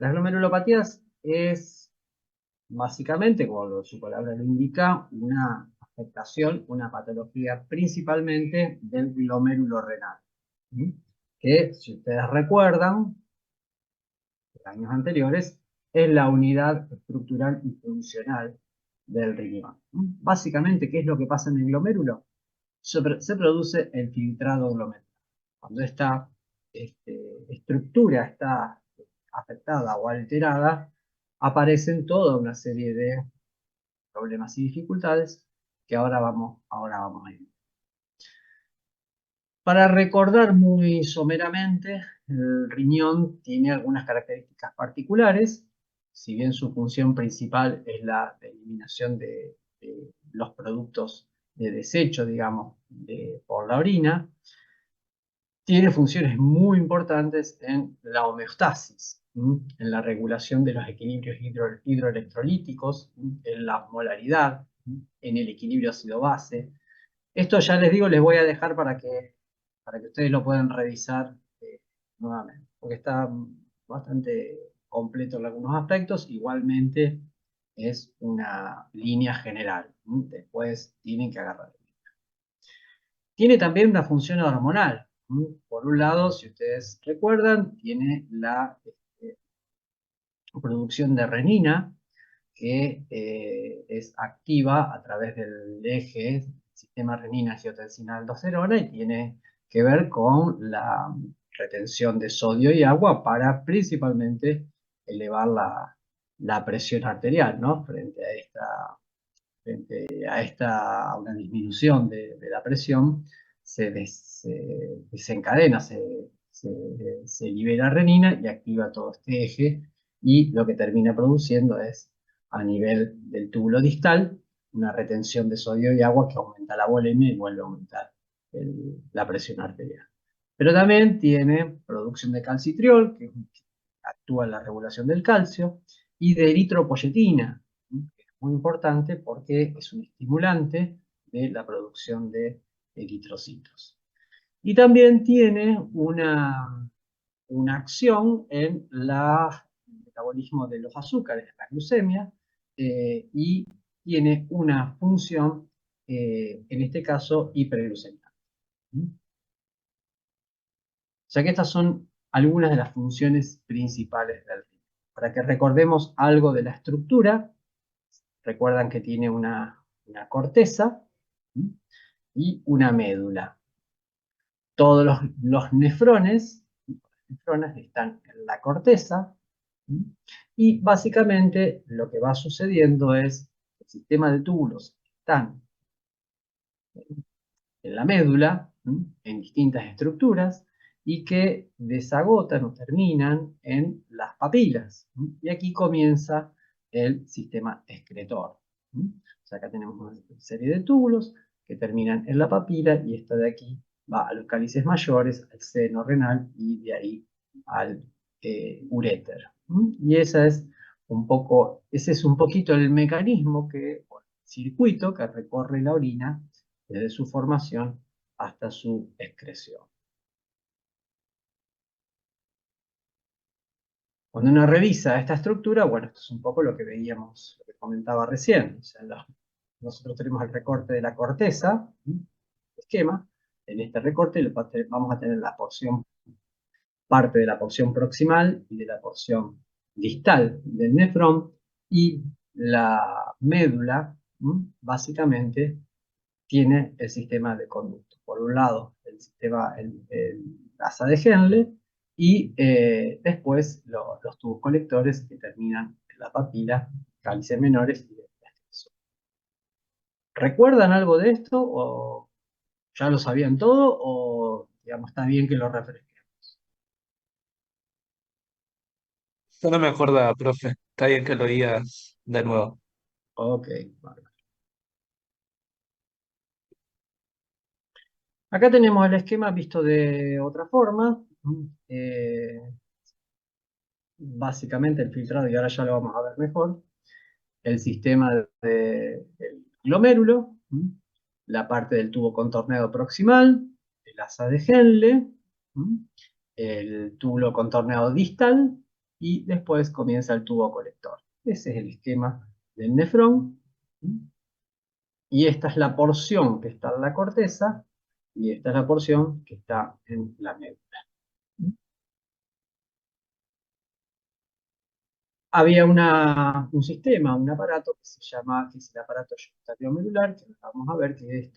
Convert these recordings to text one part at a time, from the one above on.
Las glomerulopatías es básicamente, como su palabra lo indica, una afectación, una patología principalmente del glomérulo renal. ¿Sí? Que, si ustedes recuerdan, de años anteriores, es la unidad estructural y funcional del riñón. Básicamente, ¿qué es lo que pasa en el glomérulo? Se produce el filtrado glomerular. Cuando esta estructura está afectada o alterada, aparecen toda una serie de problemas y dificultades que ahora vamos a ir. Para recordar muy someramente, el riñón tiene algunas características particulares. Si bien su función principal es la de eliminación de los productos de desecho, digamos, por la orina, tiene funciones muy importantes en la homeostasis, en la regulación de los equilibrios hidroelectrolíticos, en la osmolaridad, en el equilibrio ácido-base. Esto ya les digo, les voy a dejar para que ustedes lo puedan revisar nuevamente, porque está bastante completo en algunos aspectos. Igualmente es una línea general. Después tienen que agarrar. Tiene también una función hormonal. Por un lado, si ustedes recuerdan, tiene la producción de renina, que es activa a través del eje sistema renina-angiotensina-aldosterona y tiene que ver con la retención de sodio y agua para principalmente elevar la presión arterial, ¿no? A una disminución de la presión, se desencadena, se libera renina y activa todo este eje, y lo que termina produciendo es, a nivel del túbulo distal, una retención de sodio y agua que aumenta la volemia y vuelve a aumentar la presión arterial. Pero también tiene producción de calcitriol, que actúa en la regulación del calcio, y de eritropoyetina, que es muy importante porque es un estimulante de la producción de eritrocitos. Y también tiene una acción en el metabolismo de los azúcares, la glucemia, y tiene una función, en este caso, hiperglucemia. O sea que estas son algunas de las funciones principales del riñón. Para que recordemos algo de la estructura, recuerdan que tiene una corteza y una médula. Todos los nefrones están en la corteza, y básicamente lo que va sucediendo es que el sistema de túbulos están en la médula, en distintas estructuras, y que desagotan o terminan en las papilas. Y aquí comienza el sistema excretor. O sea, acá tenemos una serie de túbulos que terminan en la papila, y esta de aquí va a los cálices mayores, al seno renal y de ahí al uréter. Y ese es un poquito el mecanismo el circuito que recorre la orina desde su formación hasta su excreción. Cuando uno revisa esta estructura, bueno, esto es un poco lo que veíamos, lo que comentaba recién. O sea, nosotros tenemos el recorte de la corteza, esquema. En este recorte vamos a tener parte de la porción proximal y de la porción distal del nefrón, y la médula, básicamente, tiene el sistema de conducto. Por un lado, el asa de Henle, y después los tubos colectores que terminan en la papila, cálices menores y ¿recuerdan algo de esto? ¿O ya lo sabían todo? ¿O digamos, está bien que lo refresquemos? No me acuerdo, profe. Está bien que lo digas de nuevo. Ok, vale. Acá tenemos el esquema visto de otra forma. Básicamente el filtrado, y ahora ya lo vamos a ver mejor. El sistema del glomérulo, la parte del tubo contorneado proximal, el asa de Henle, el túbulo contorneado distal, y después comienza el tubo colector. Ese es el esquema del nefrón. Y esta es la porción que está en la corteza y esta es la porción que está en la médula. Había un sistema, un aparato que se llama, que es el aparato glomerular, que vamos a ver que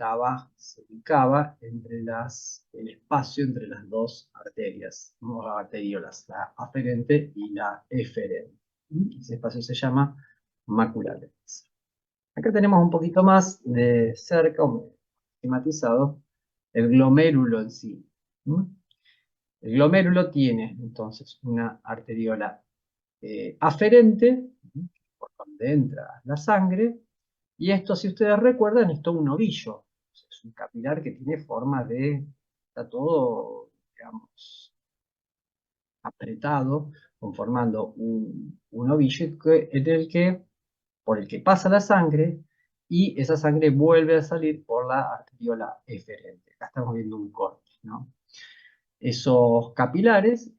se ubicaba entre el espacio entre las dos arterias, no arteriolas, la aferente y la eferente. Ese espacio se llama mácula densa. Acá tenemos un poquito más de cerca, esquematizado, el glomérulo en sí. El glomérulo tiene entonces una arteriola aferente, por donde entra la sangre, y esto, si ustedes recuerdan, es todo un ovillo. Es un capilar que tiene forma está todo, digamos, apretado, conformando un ovillo por el que pasa la sangre, y esa sangre vuelve a salir por la arteriola eferente. Acá estamos viendo un corte, ¿no? Esos capilares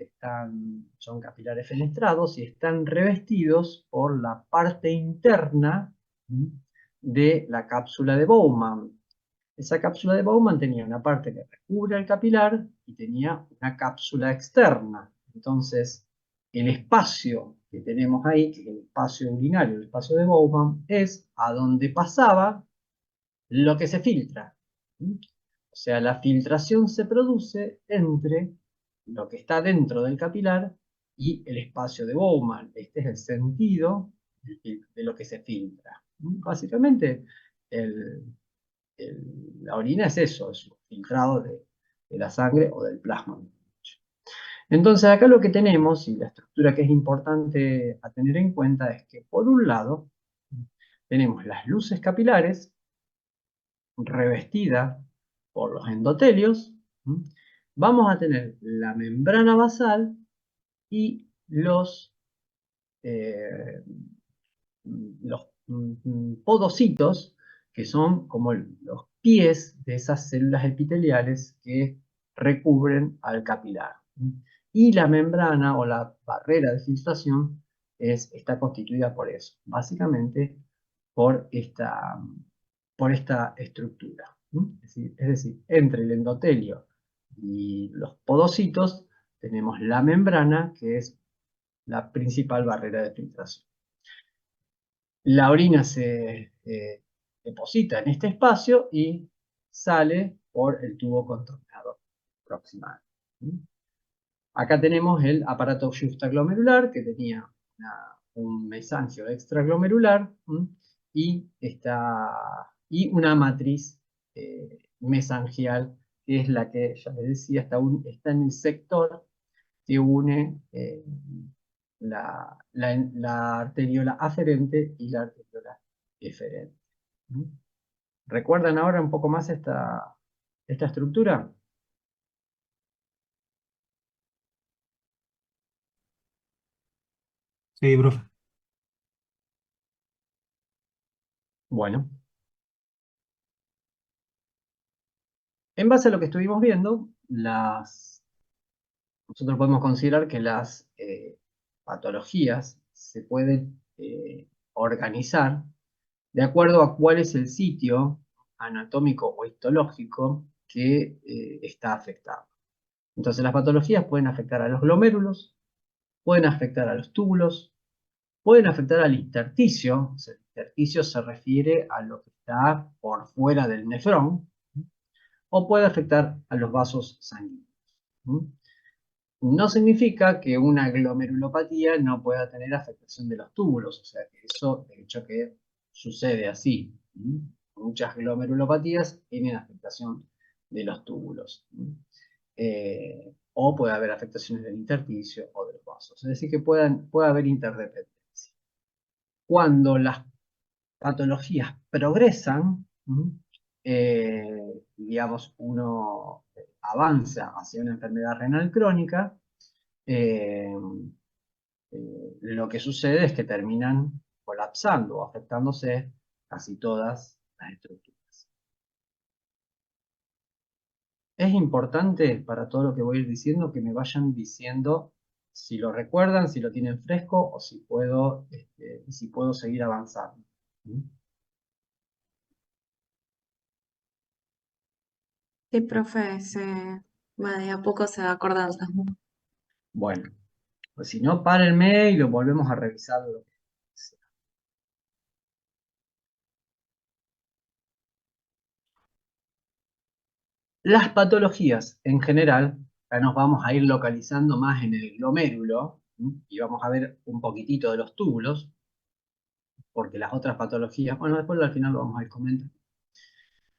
son capilares fenestrados y están revestidos por la parte interna de la cápsula de Bowman. Esa cápsula de Bowman tenía una parte que recubre el capilar y tenía una cápsula externa. Entonces, el espacio que tenemos ahí, que es el espacio urinario, el espacio de Bowman, es a donde pasaba lo que se filtra. O sea, la filtración se produce entre lo que está dentro del capilar y el espacio de Bowman. Este es el sentido de lo que se filtra. Básicamente, la orina es eso, es un filtrado de la sangre o del plasma. Entonces acá lo que tenemos, y la estructura que es importante a tener en cuenta, es que por un lado tenemos las luces capilares revestidas por los endotelios. Vamos a tener la membrana basal y eh, los podocitos, que son como los pies de esas células epiteliales que recubren al capilar. Y la membrana o la barrera de filtración está constituida por eso, básicamente por esta estructura. Es decir, entre el endotelio y los podocitos tenemos la membrana, que es la principal barrera de filtración. La orina se deposita en este espacio y sale por el tubo contorneador proximal. Acá tenemos el aparato juxtaglomerular, que tenía un mesangio extraglomerular y una matriz mesangial, que es la que ya les decía, está en el sector que une la arteriola aferente y la arteriola eferente. ¿Recuerdan ahora un poco más esta estructura? Sí, profe. Bueno, en base a lo que estuvimos viendo, nosotros podemos considerar que las patologías se pueden organizar de acuerdo a cuál es el sitio anatómico o histológico que está afectado. Entonces las patologías pueden afectar a los glomérulos, pueden afectar a los túbulos, pueden afectar al intersticio. O sea, el intersticio se refiere a lo que está por fuera del nefrón, o puede afectar a los vasos sanguíneos. No significa que una glomerulopatía no pueda tener afectación de los túbulos, o sea que eso, de hecho, que sucede así. Muchas glomerulopatías tienen afectación de los túbulos. O puede haber afectaciones del intersticio o de los vasos. Es decir, que puede haber interdependencia. Cuando las patologías progresan, digamos, uno avanza hacia una enfermedad renal crónica, eh, lo que sucede es que terminan colapsando o afectándose casi todas las estructuras. Es importante para todo lo que voy a ir diciendo que me vayan diciendo si lo recuerdan, si lo tienen fresco o si puedo seguir avanzando. ¿Mm? Sí, profe, de a poco se va acordando. Bueno, pues si no, párenme y lo volvemos a revisar. Las patologías en general, ya nos vamos a ir localizando más en el glomérulo, y vamos a ver un poquitito de los túbulos, porque las otras patologías, bueno, después al final lo vamos a ir comentando,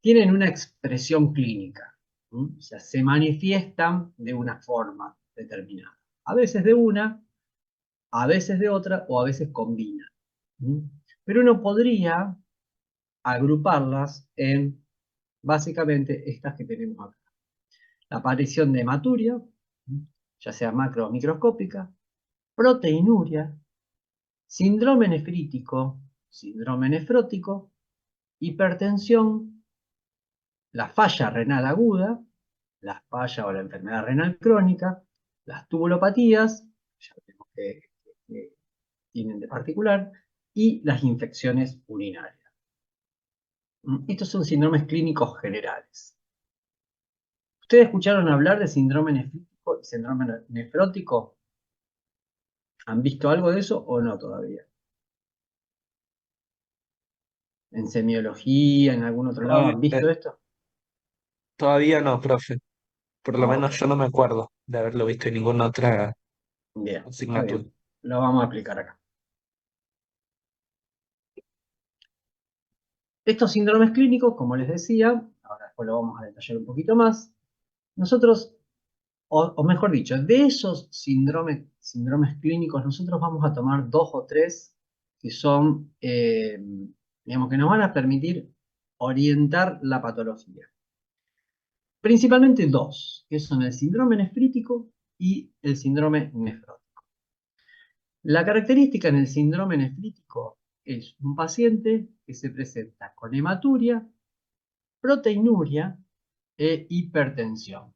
tienen una expresión clínica, o sea, se manifiestan de una forma determinada. A veces de una, a veces de otra, o a veces combinan. Pero uno podría agruparlas en básicamente estas que tenemos acá. La aparición de hematuria, ya sea macro o microscópica, proteinuria, síndrome nefrítico, síndrome nefrótico, hipertensión, la falla renal aguda, la falla o la enfermedad renal crónica, las tubulopatías, ya vemos que tienen de particular, y las infecciones urinarias. Estos son síndromes clínicos generales. ¿Ustedes escucharon hablar de síndrome nefrítico y síndrome nefrótico? ¿Han visto algo de eso o no todavía? ¿En semiología, en algún otro lado Todavía, han visto esto? todavía no, profe. Por lo Ok, menos yo no me acuerdo de haberlo visto en ninguna otra bien, está asignatura. bien. Lo vamos a explicar acá. Estos síndromes clínicos, como les decía, ahora después lo vamos a detallar un poquito más, nosotros, o mejor dicho, de esos síndromes clínicos, nosotros vamos a tomar dos o tres que son, digamos, que nos van a permitir orientar la patología. Principalmente dos, que son el síndrome nefrítico y el síndrome nefrótico. La característica en el síndrome nefrítico es un paciente que se presenta con hematuria, proteinuria e hipertensión,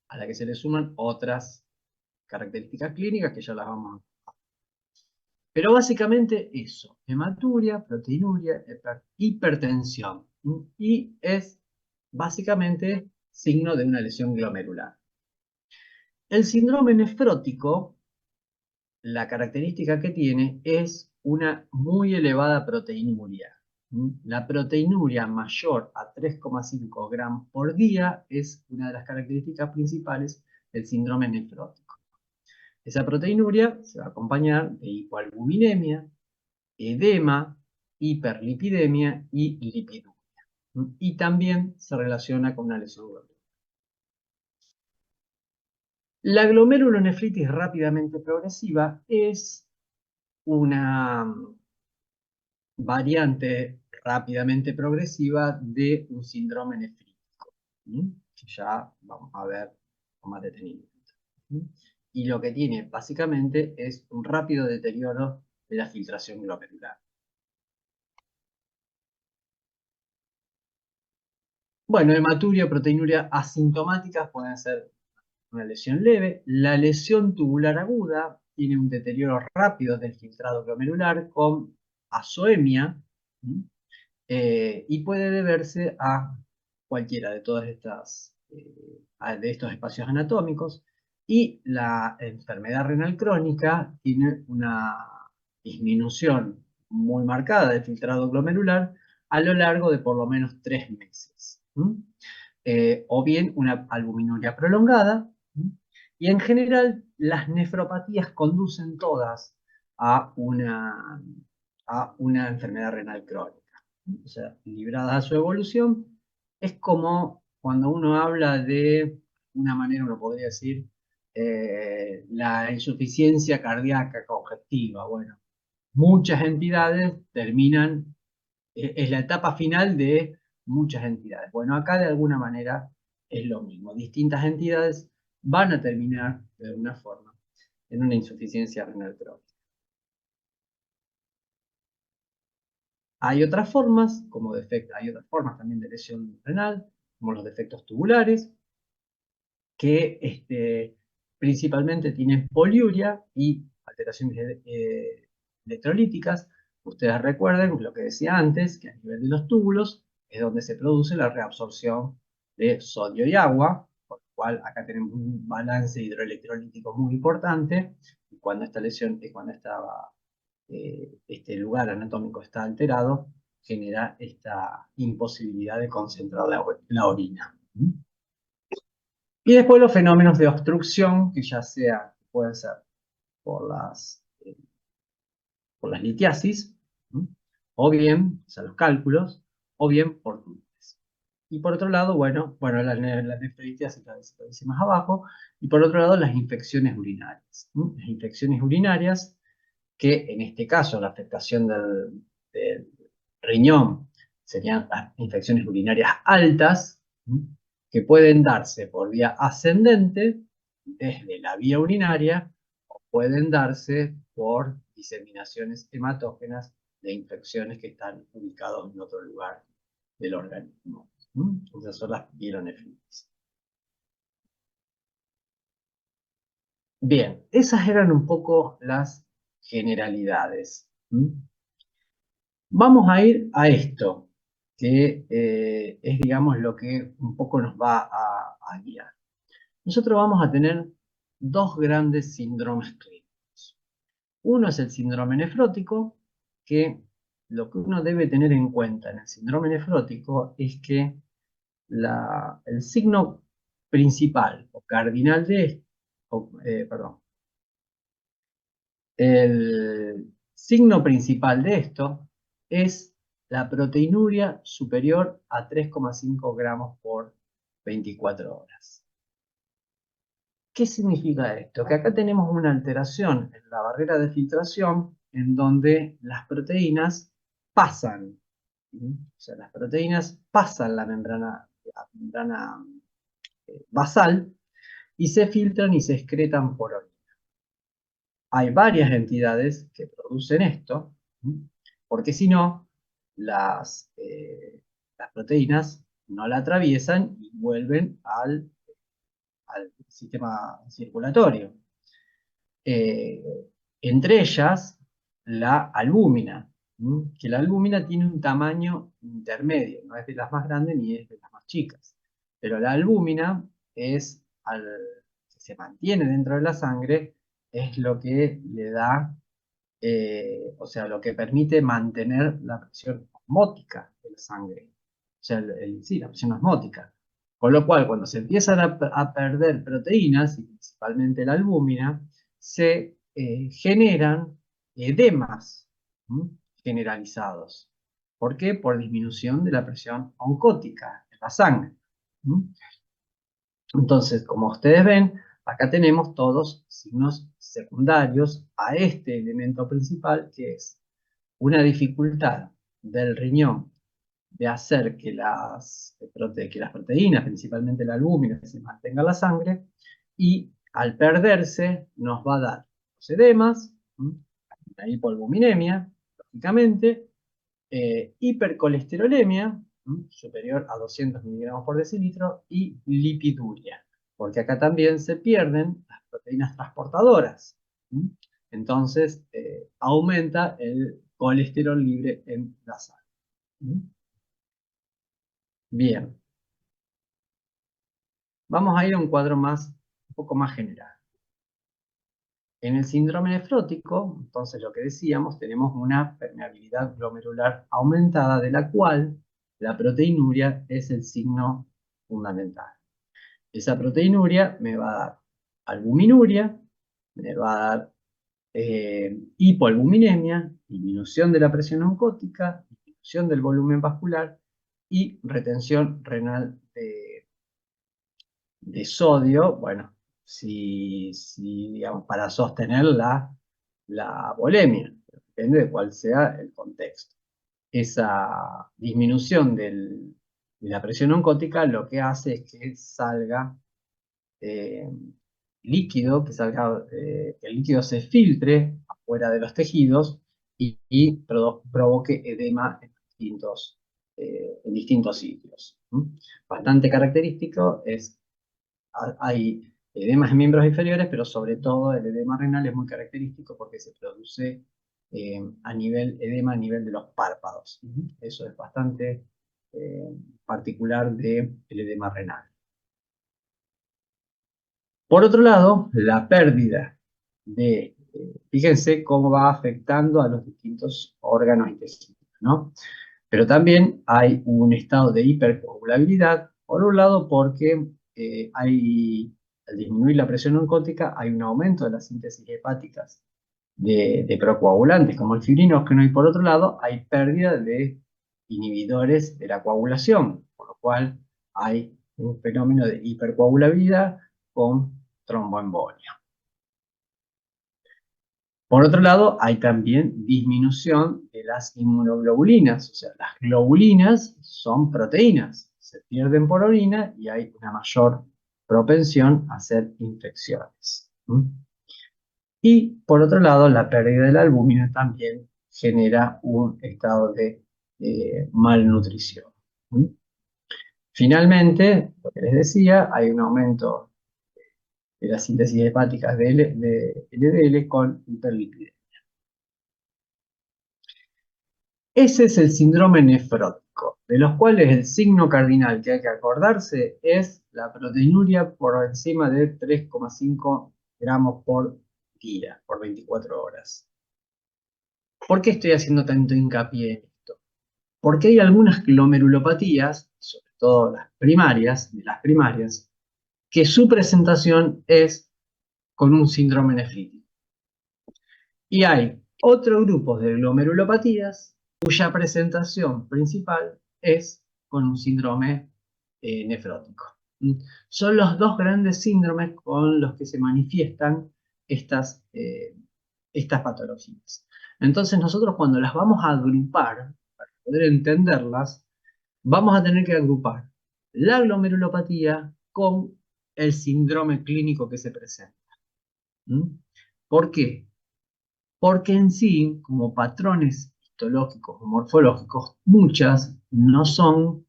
a la que se le suman otras características clínicas que ya las vamos a... Pero básicamente eso, hematuria, proteinuria, hipertensión, y es básicamente signo de una lesión glomerular. El síndrome nefrótico, la característica que tiene es una muy elevada proteinuria. La proteinuria mayor a 3,5 gramos por día es una de las características principales del síndrome nefrótico. Esa proteinuria se va a acompañar de hipoalbuminemia, edema, hiperlipidemia y lipiduria. Y también se relaciona con una lesión glomerular. La glomerulonefritis rápidamente progresiva es una variante rápidamente progresiva de un síndrome nefrítico, que ya vamos a ver con más detenimiento. Y lo que tiene básicamente es un rápido deterioro de la filtración glomerular. Bueno, hematuria, proteinuria asintomáticas pueden ser una lesión leve. La lesión tubular aguda tiene un deterioro rápido del filtrado glomerular con azoemia, y puede deberse a cualquiera de todas estas, de estos espacios anatómicos. Y la enfermedad renal crónica tiene una disminución muy marcada del filtrado glomerular a lo largo de por lo menos 3 meses. O bien una albuminuria prolongada. Y en general las nefropatías conducen todas a una enfermedad renal crónica. O sea, libradas a su evolución, es como cuando uno habla de una manera, uno podría decir, la insuficiencia cardíaca congestiva. Bueno, muchas entidades terminan, es la etapa final de muchas entidades. Bueno, acá de alguna manera es lo mismo. Distintas entidades van a terminar de alguna forma en una insuficiencia renal crónica. Hay otras formas, hay otras formas también de lesión renal, como los defectos tubulares, que principalmente tienen poliuria y alteraciones electrolíticas. Ustedes recuerden lo que decía antes, que a nivel de los túbulos es donde se produce la reabsorción de sodio y agua, por lo cual acá tenemos un balance hidroelectrolítico muy importante, y cuando esta lesión, este lugar anatómico está alterado, genera esta imposibilidad de concentrar la orina. Y después los fenómenos de obstrucción, que ya pueden ser por las litiasis, o bien, o sea, los cálculos, o bien por túneles. Y por otro lado, bueno, la nefritis lo dice más abajo, y por otro lado las infecciones urinarias. Las infecciones urinarias, que en este caso la afectación del riñón serían las infecciones urinarias altas, que pueden darse por vía ascendente desde la vía urinaria o pueden darse por diseminaciones hematógenas de infecciones que están ubicados en otro lugar del organismo. Esas son las pielonefritis. Bien, esas eran un poco las generalidades. Vamos a ir a esto, que es, digamos, lo que un poco nos va a guiar. Nosotros vamos a tener dos grandes síndromes clínicos. Uno es el síndrome nefrótico, que lo que uno debe tener en cuenta en el síndrome nefrótico es que el signo principal o cardinal de esto, el signo principal de esto es la proteinuria superior a 3,5 gramos por 24 horas. ¿Qué significa esto? Que acá tenemos una alteración en la barrera de filtración en donde las proteínas pasan, o sea, las proteínas pasan la membrana basal y se filtran y se excretan por orina. Hay varias entidades que producen esto, porque si no, las proteínas no la atraviesan y vuelven al sistema circulatorio. Entre ellas, la albúmina, que la albúmina tiene un tamaño intermedio, no es de las más grandes ni es de las más chicas, pero la albúmina es, si se mantiene dentro de la sangre, es lo que le da, o sea, lo que permite mantener la presión osmótica de la sangre, o sea, sí, la presión osmótica. Con lo cual, cuando se empiezan a perder proteínas, y principalmente la albúmina, se generan edemas generalizados. ¿Por qué? Por disminución de la presión oncótica en la sangre. Entonces, como ustedes ven, acá tenemos todos signos secundarios a este elemento principal, que es una dificultad del riñón de hacer que las proteínas, principalmente la albúmina, se mantenga en la sangre, y al perderse nos va a dar los edemas, la hipoalbuminemia, lógicamente, hipercolesterolemia, superior a 200 miligramos por decilitro, y lipiduria, porque acá también se pierden las proteínas transportadoras. Entonces, aumenta el colesterol libre en la sangre. Bien, vamos a ir a un cuadro un poco más general. En el síndrome nefrótico, entonces lo que decíamos, tenemos una permeabilidad glomerular aumentada, de la cual la proteinuria es el signo fundamental. Esa proteinuria me va a dar albuminuria, me va a dar hipoalbuminemia, disminución de la presión oncótica, disminución del volumen vascular y retención renal de sodio, bueno, digamos, para sostener la volemia, depende de cuál sea el contexto. Esa disminución de la presión oncótica lo que hace es que salga líquido, que el líquido se filtre afuera de los tejidos y provoque edema en distintos sitios. Bastante característico hay edemas en miembros inferiores, pero sobre todo el edema renal es muy característico porque se produce edema a nivel de los párpados. Eso es bastante particular del edema renal. Por otro lado, la pérdida de, fíjense cómo va afectando a los distintos órganos intestinales, ¿no? Pero también hay un estado de hipercoagulabilidad, por un lado porque al disminuir la presión oncótica, hay un aumento de las síntesis hepáticas de procoagulantes como el fibrinógeno, y por otro lado hay pérdida de inhibidores de la coagulación, por lo cual hay un fenómeno de hipercoagulabilidad con tromboembolia. Por otro lado, hay también disminución de las inmunoglobulinas, o sea, las globulinas son proteínas, se pierden por orina y hay una mayor propensión a hacer infecciones. Y por otro lado, la pérdida de la albúmina también genera un estado de malnutrición. Finalmente, lo que les decía, hay un aumento de las síntesis hepáticas de LDL con hiperlipidemia. Ese es el síndrome nefrótico, de los cuales el signo cardinal que hay que acordarse es la proteinuria por encima de 3,5 gramos por día, por 24 horas. ¿Por qué estoy haciendo tanto hincapié en esto? Porque hay algunas glomerulopatías, sobre todo las primarias, que su presentación es con un síndrome nefrítico. Y hay otro grupo de glomerulopatías cuya presentación principal es con un síndrome nefrótico. Son los dos grandes síndromes con los que se manifiestan estas patologías. Entonces nosotros cuando las vamos a agrupar, para poder entenderlas, vamos a tener que agrupar la glomerulopatía con el síndrome clínico que se presenta. ¿Por qué? Porque en sí, como patrones histológicos o morfológicos, muchas no son,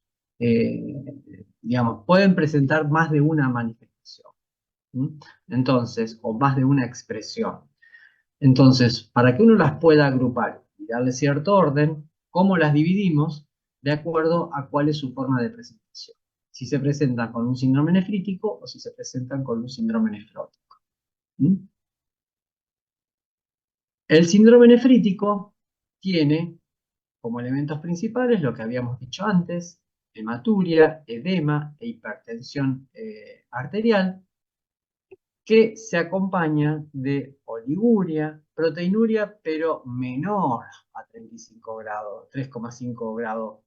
digamos, pueden presentar más de una manifestación. Entonces, o más de una expresión. Entonces, para que uno las pueda agrupar y darle cierto orden, ¿cómo las dividimos? De acuerdo a cuál es su forma de presentación. Si se presentan con un síndrome nefrítico o si se presentan con un síndrome nefrótico. El síndrome nefrítico tiene como elementos principales lo que habíamos dicho antes: hematuria, edema e hipertensión arterial, que se acompaña de oliguria, proteinuria, pero menor a 35 grados, 3,5 grados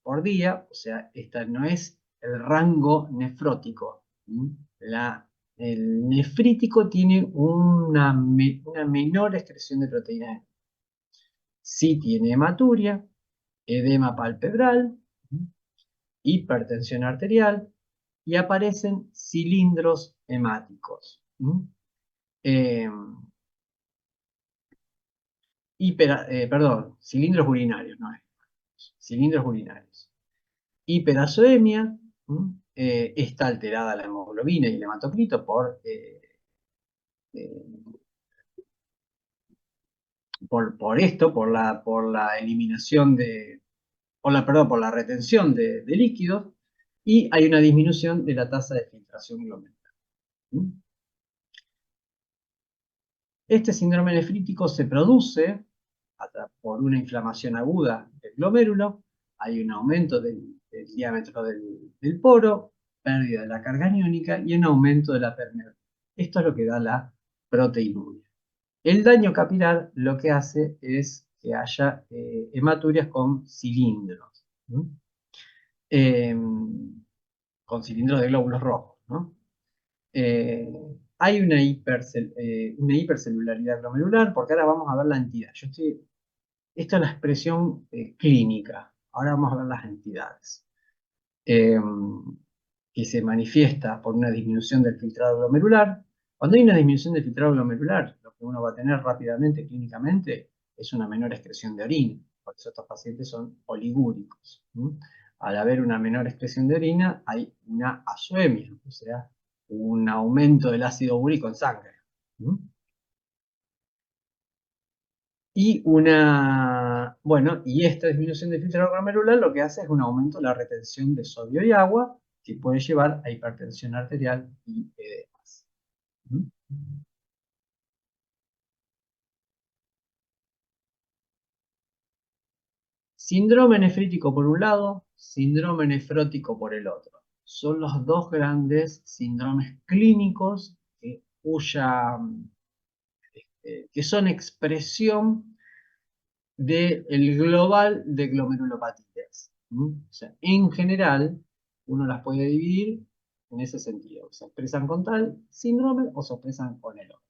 por día, o sea, esta no es el rango nefrótico. El nefrítico tiene una menor excreción de proteínas. Sí tiene hematuria, edema palpebral, hipertensión arterial, y aparecen cilindros hemáticos. Cilindros urinarios, no es. Cilindros urinarios. Hiperazoemia, está alterada la hemoglobina y el hematocrito por la eliminación por la retención de líquidos, y hay una disminución de la tasa de filtración glomerular. Este síndrome nefrítico se produce por una inflamación aguda del glomérulo, hay un aumento del diámetro del poro, pérdida de la carga aniónica y un aumento de la permeabilidad. Esto es lo que da la proteinuria. El daño capilar lo que hace es que haya hematurias con cilindros, con cilindros de glóbulos rojos, ¿no? Hay una hipercelularidad glomerular, porque ahora vamos a ver la entidad. Esta es la expresión clínica. Ahora vamos a ver las entidades. Que se manifiesta por una disminución del filtrado glomerular. Cuando hay una disminución del filtrado glomerular, lo que uno va a tener rápidamente clínicamente es una menor excreción de orina. Por eso estos pacientes son oligúricos. Al haber una menor excreción de orina, hay una azoemia, o sea, un aumento del ácido úrico en sangre. ¿Mm? Y esta disminución del filtro glomerular lo que hace es un aumento de la retención de sodio y agua que puede llevar a hipertensión arterial y edemas. ¿Mm? Síndrome nefrítico por un lado, síndrome nefrótico por el otro. Son los dos grandes síndromes clínicos que son expresión del global de glomerulopatías. O sea, en general, uno las puede dividir en ese sentido. Se expresan con tal síndrome o se expresan con el otro.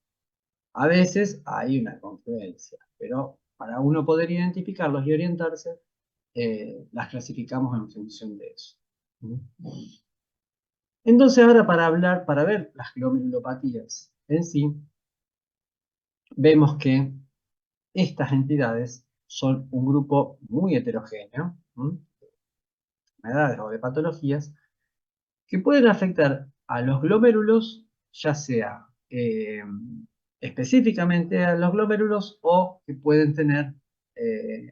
A veces hay una confluencia, pero para uno poder identificarlos y orientarse, las clasificamos en función de eso. Entonces ahora para ver las glomerulopatías en sí, vemos que estas entidades son un grupo muy heterogéneo, de enfermedades o de patologías, que pueden afectar a los glomérulos, ya sea específicamente a los glomérulos o que pueden tener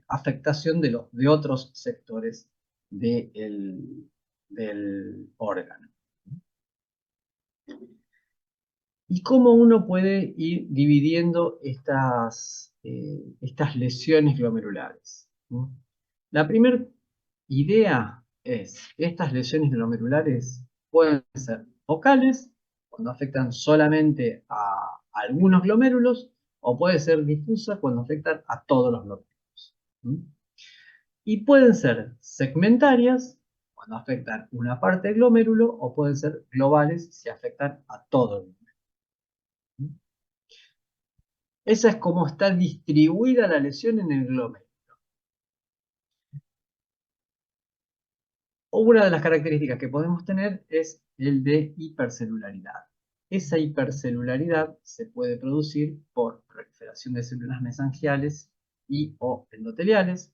afectación de otros sectores del órgano. ¿Y cómo uno puede ir dividiendo estas lesiones glomerulares? La primera idea es que estas lesiones glomerulares pueden ser focales, cuando afectan solamente a algunos glomérulos, o puede ser difusa cuando afectan a todos los glomérulos. Y pueden ser segmentarias, cuando afectan una parte del glomérulo, o pueden ser globales si afectan a todo el glomérulo. Esa es como está distribuida la lesión en el glomérulo. Una de las características que podemos tener es el de hipercelularidad. Esa hipercelularidad se puede producir por proliferación de células mesangiales y o endoteliales,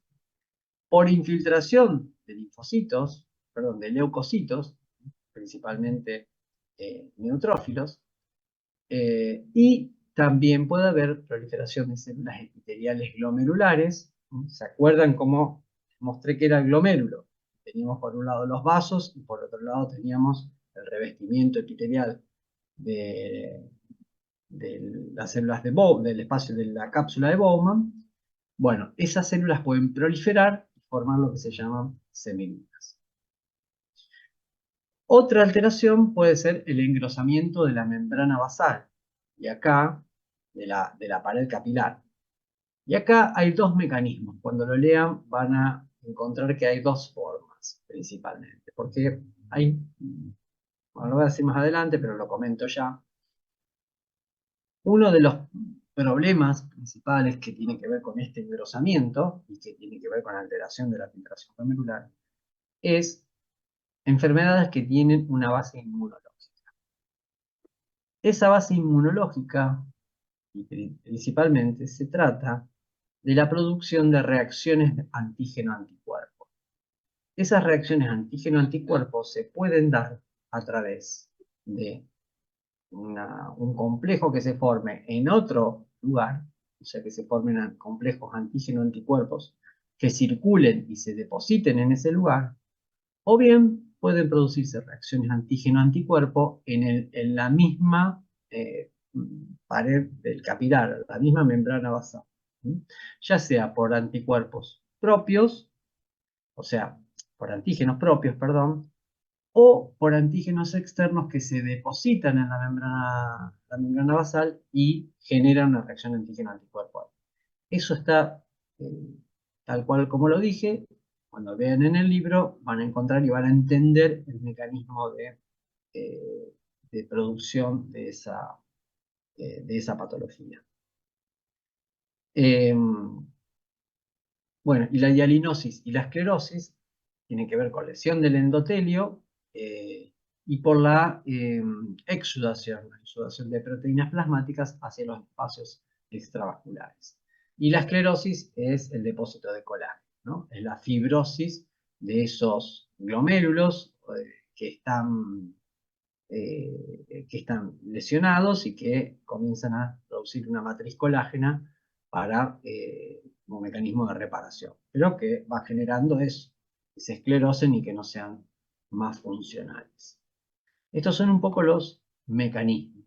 por infiltración de linfocitos, perdón, de leucocitos, principalmente neutrófilos, y también puede haber proliferación de células epiteliales glomerulares. ¿Se acuerdan cómo mostré que era el glomérulo? Teníamos por un lado los vasos y por otro lado teníamos el revestimiento epitelial de las células del espacio de la cápsula de Bowman. Bueno, esas células pueden proliferar y formar lo que se llaman semillas. Otra alteración puede ser el engrosamiento de la membrana basal, y acá de la pared capilar. Y acá hay dos mecanismos. Cuando lo lean van a encontrar que hay dos formas, principalmente. Porque hay, bueno, lo voy a decir más adelante, pero lo comento ya. Uno de los problemas principales que tiene que ver con este engrosamiento, y que tiene que ver con la alteración de la filtración glomerular, es enfermedades que tienen una base inmunológica. Esa base inmunológica, y principalmente, se trata de la producción de reacciones antígeno-anticuerpo. Esas reacciones antígeno-anticuerpo se pueden dar a través de un complejo que se forme en otro lugar, o sea que se formen complejos antígeno-anticuerpos que circulen y se depositen en ese lugar, o bien pueden producirse reacciones antígeno-anticuerpo en la misma pared del capilar, la misma membrana basal, ya sea por anticuerpos propios, o sea, por antígenos propios, perdón, o por antígenos externos que se depositan en la membrana basal y generan una reacción antígeno-anticuerpo. Eso está tal cual como lo dije. Cuando vean en el libro van a encontrar y van a entender el mecanismo de producción de esa patología. Bueno, y la hialinosis y la esclerosis tienen que ver con lesión del endotelio y por la exudación de proteínas plasmáticas hacia los espacios extravasculares. Y la esclerosis es el depósito de colágeno, ¿no? Es la fibrosis de esos glomérulos que están que están lesionados y que comienzan a producir una matriz colágena para un mecanismo de reparación, pero que va generando eso, que se esclerosen y que no sean más funcionales. Estos son un poco los mecanismos.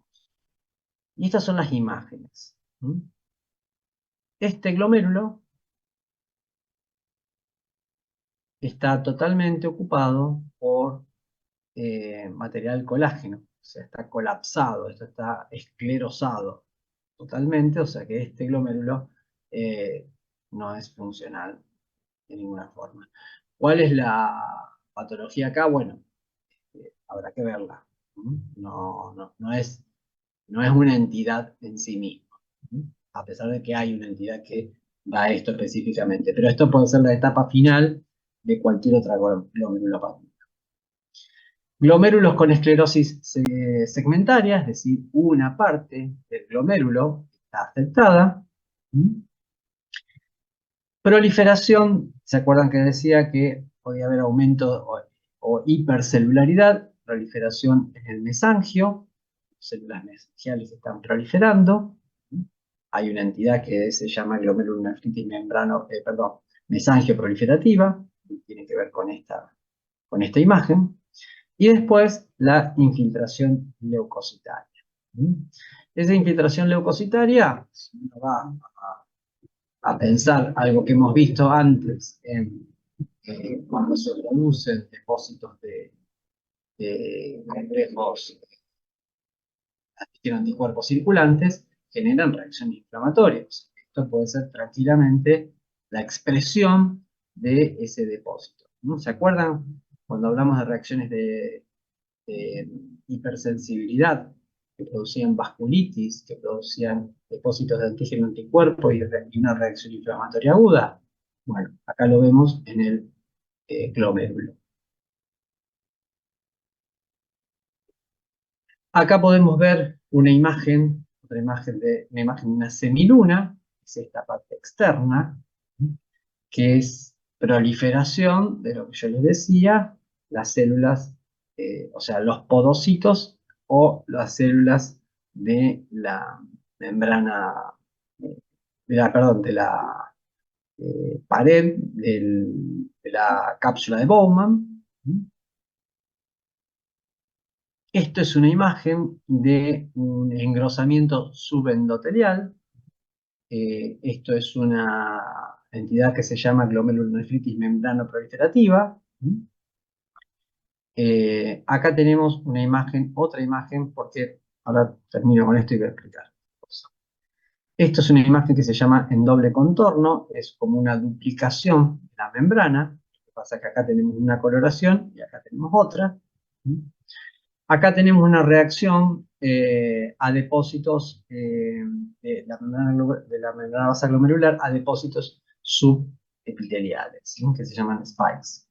Y estas son las imágenes. Este glomérulo está totalmente ocupado por material colágeno, o sea, está colapsado, esto está esclerosado totalmente, o sea que este glomérulo no es funcional de ninguna forma. ¿Cuál es la patología acá? Bueno, habrá que verla. No es una entidad en sí misma, a pesar de que hay una entidad que da a esto específicamente, pero esto puede ser la etapa final de cualquier otra glomerulopatía. Glomérulos con esclerosis segmentaria, es decir, una parte del glomérulo está afectada. Proliferación, ¿se acuerdan que decía que podía haber aumento o hipercelularidad? Proliferación en el mesangio, células mesangiales están proliferando. Hay una entidad que se llama glomerulonefritis mesangio proliferativa, que tiene que ver con esta imagen. Y después la infiltración leucocitaria. Esa infiltración leucocitaria, si uno va a pensar algo que hemos visto antes cuando se producen depósitos de complejos anticuerpos circulantes, generan reacciones inflamatorias. Esto puede ser tranquilamente la expresión de ese depósito. ¿Se acuerdan cuando hablamos de reacciones de hipersensibilidad, que producían vasculitis, que producían depósitos de antígeno anticuerpo y una reacción inflamatoria aguda? Bueno, acá lo vemos en el glomérulo. Acá podemos ver una imagen, de una semiluna, que es esta parte externa, que es proliferación de lo que yo les decía, las células, o sea, los podocitos o las células de la membrana, de la pared de la cápsula de Bowman. Esto es una imagen de un engrosamiento subendotelial. Esto es una entidad que se llama glomerulonefritis membranoproliferativa. Acá tenemos una imagen, otra imagen, porque ahora termino con esto y voy a explicar. Esto es una imagen que se llama en doble contorno, es como una duplicación de la membrana. Lo que pasa es que acá tenemos una coloración y acá tenemos otra. Acá tenemos una reacción a depósitos de la membrana basal glomerular a depósitos subepiteliales, ¿sí? Que se llaman spikes.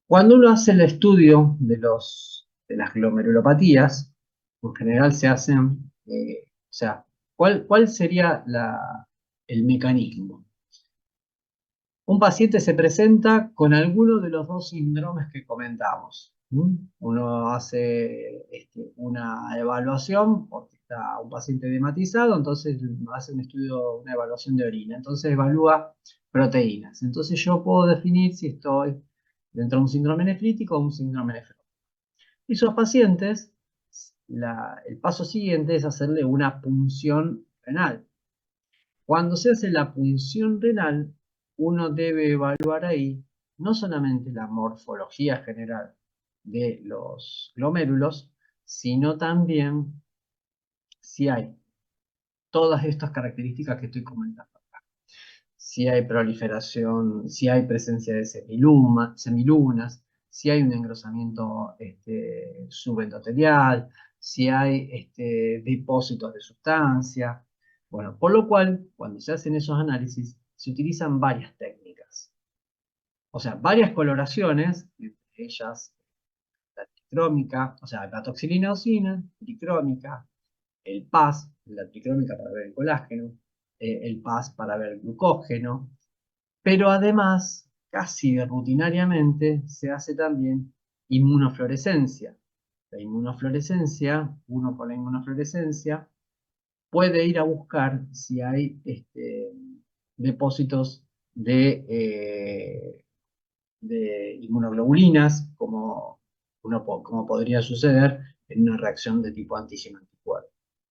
Cuando uno hace el estudio de las glomerulopatías, en general se hacen, o sea, ¿cuál sería el mecanismo? Un paciente se presenta con alguno de los dos síndromes que comentamos. Uno hace una evaluación, porque está un paciente dematizado, entonces hace un estudio, una evaluación de orina. Entonces evalúa proteínas. Entonces yo puedo definir si estoy dentro de un síndrome nefrítico o un síndrome nefrótico. Y esos pacientes, el paso siguiente es hacerle una punción renal. Cuando se hace la punción renal, uno debe evaluar ahí no solamente la morfología general de los glomérulos, sino también si hay todas estas características que estoy comentando acá. Si hay proliferación, si hay presencia de semilunas, si hay un engrosamiento subendotelial, si hay depósitos de sustancia. Bueno, por lo cual, cuando se hacen esos análisis, se utilizan varias técnicas. O sea, varias coloraciones, entre ellas la tricrómica, o sea, la toxilina-eosina, tricrómica, el PAS, la tricrómica para ver el colágeno, el PAS para ver el glucógeno, pero además, casi rutinariamente, se hace también inmunofluorescencia. La inmunofluorescencia, uno con la inmunofluorescencia, puede ir a buscar si hay depósitos de inmunoglobulinas, como podría suceder en una reacción de tipo antígeno-anticuerpo.